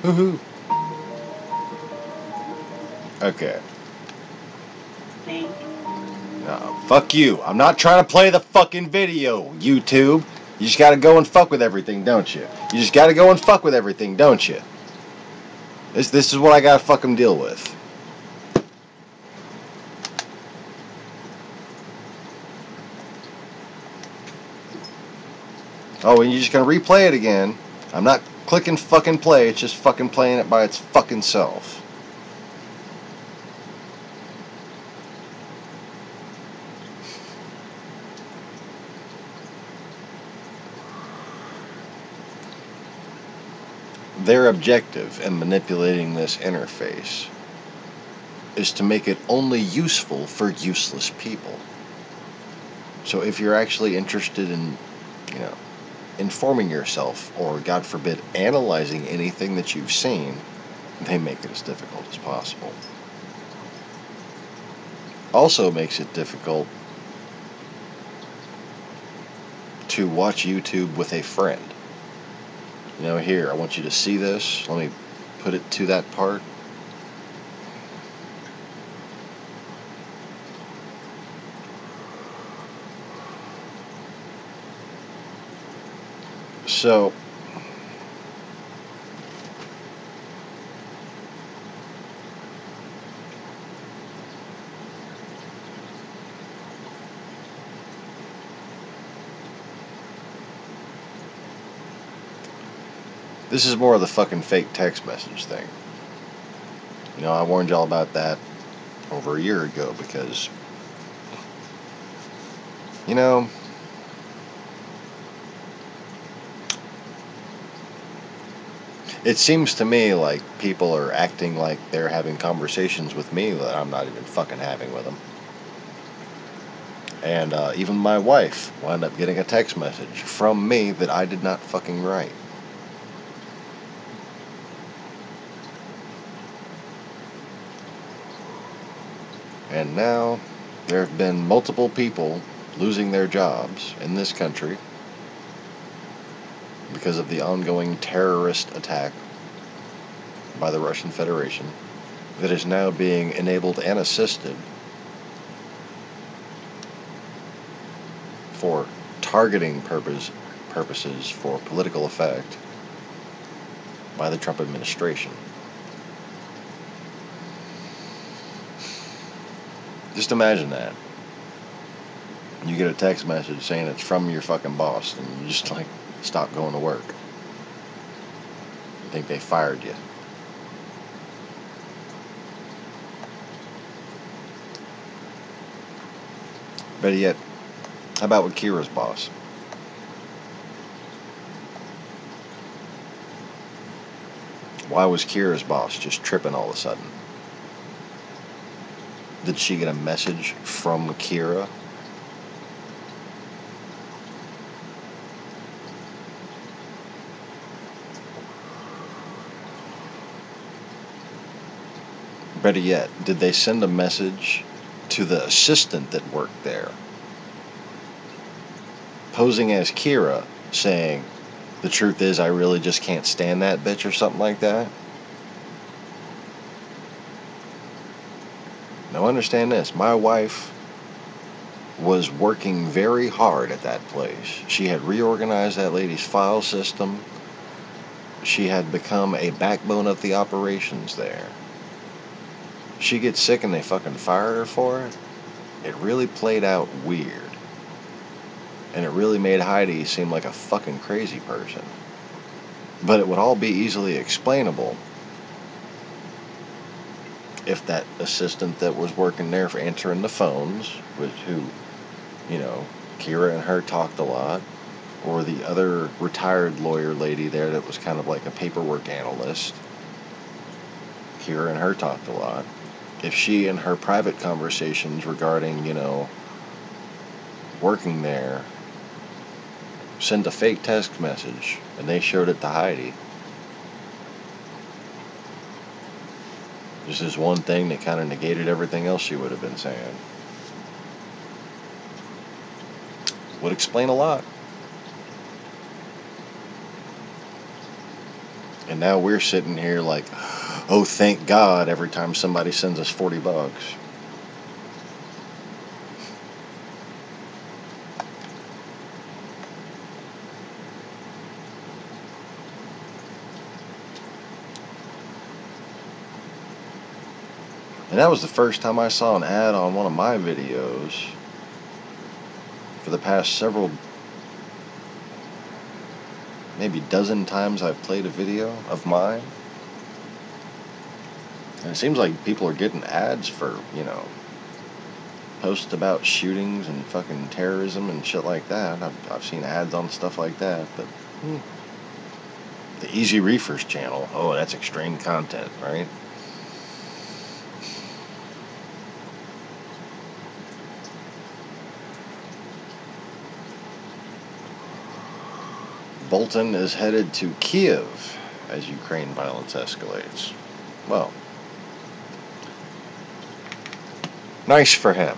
Woohoo. Okay. No, fuck you. I'm not trying to play the fucking video, YouTube. You just gotta go and fuck with everything, don't you? You just gotta go and fuck with everything, don't you? This is what I gotta fucking deal with. Oh, and you're just gonna replay it again. I'm not clicking fucking play, it's just fucking playing it by its fucking self. Their objective in manipulating this interface is to make it only useful for useless people. So if you're actually interested in, informing yourself, or God forbid, analyzing anything that you've seen, they make it as difficult as possible. Also makes it difficult to watch YouTube with a friend. Here, I want you to see this. Let me put it to that part. So, this is more of the fucking fake text message thing. I warned y'all about that over a year ago because, it seems to me like people are acting like they're having conversations with me that I'm not even fucking having with them. And even my wife wound up getting a text message from me that I did not fucking write. And now there have been multiple people losing their jobs in this country because of the ongoing terrorist attack by the Russian Federation that is now being enabled and assisted for targeting purposes for political effect by the Trump administration. Just imagine that. You get a text message saying it's from your fucking boss, and you just stop going to work. You think they fired you. Better yet, how about with Kira's boss? Why was Kira's boss just tripping all of a sudden? Did she get a message from Kira? Better yet, did they send a message to the assistant that worked there, posing as Kira, saying, "The truth is, I really just can't stand that bitch," or something like that? Now understand this, my wife was working very hard at that place. She had reorganized that lady's file system. She had become a backbone of the operations there. She gets sick and they fucking fire her for it. It really played out weird. And it really made Heidi seem like a fucking crazy person. But it would all be easily explainable if that assistant that was working there for answering the phones, who, Kira and her talked a lot, or the other retired lawyer lady there that was kind of like a paperwork analyst, Kira and her talked a lot. If she and her private conversations regarding, working there, sent a fake text message, and they showed it to Heidi, this is one thing that kind of negated everything else she would have been saying. Would explain a lot. And now we're sitting here like, oh, thank God, every time somebody sends us $40. And that was the first time I saw an ad on one of my videos for the past several, maybe dozen times I've played a video of mine. And it seems like people are getting ads for, you know, posts about shootings and fucking terrorism and shit like that. I've seen ads on stuff like that, but the Easy Reefers channel, oh, that's extreme content, right? Bolton is headed to Kiev as Ukraine violence escalates. Well, nice for him.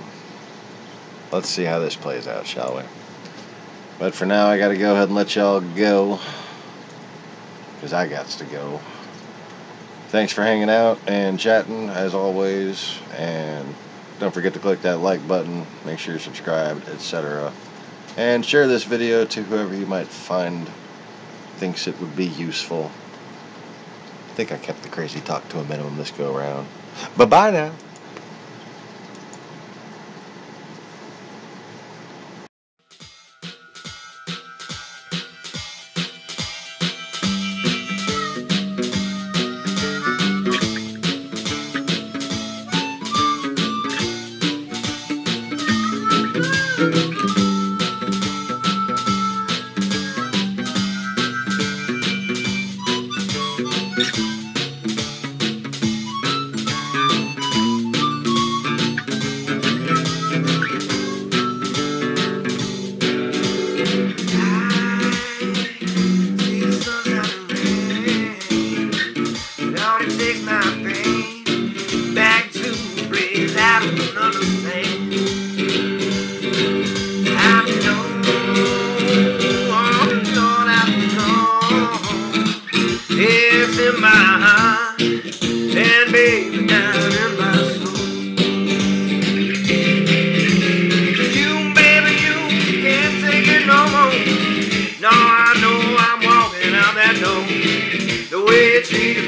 Let's see how this plays out, shall we? But for now, I gotta go ahead and let y'all go, because I gots to go. Thanks for hanging out and chatting, as always, and don't forget to click that like button, make sure you're subscribed, etc. And share this video to whoever you might find thinks it would be useful. I think I kept the crazy talk to a minimum this go around. Bye-bye now. No, I know I'm walking out that door the way it's treated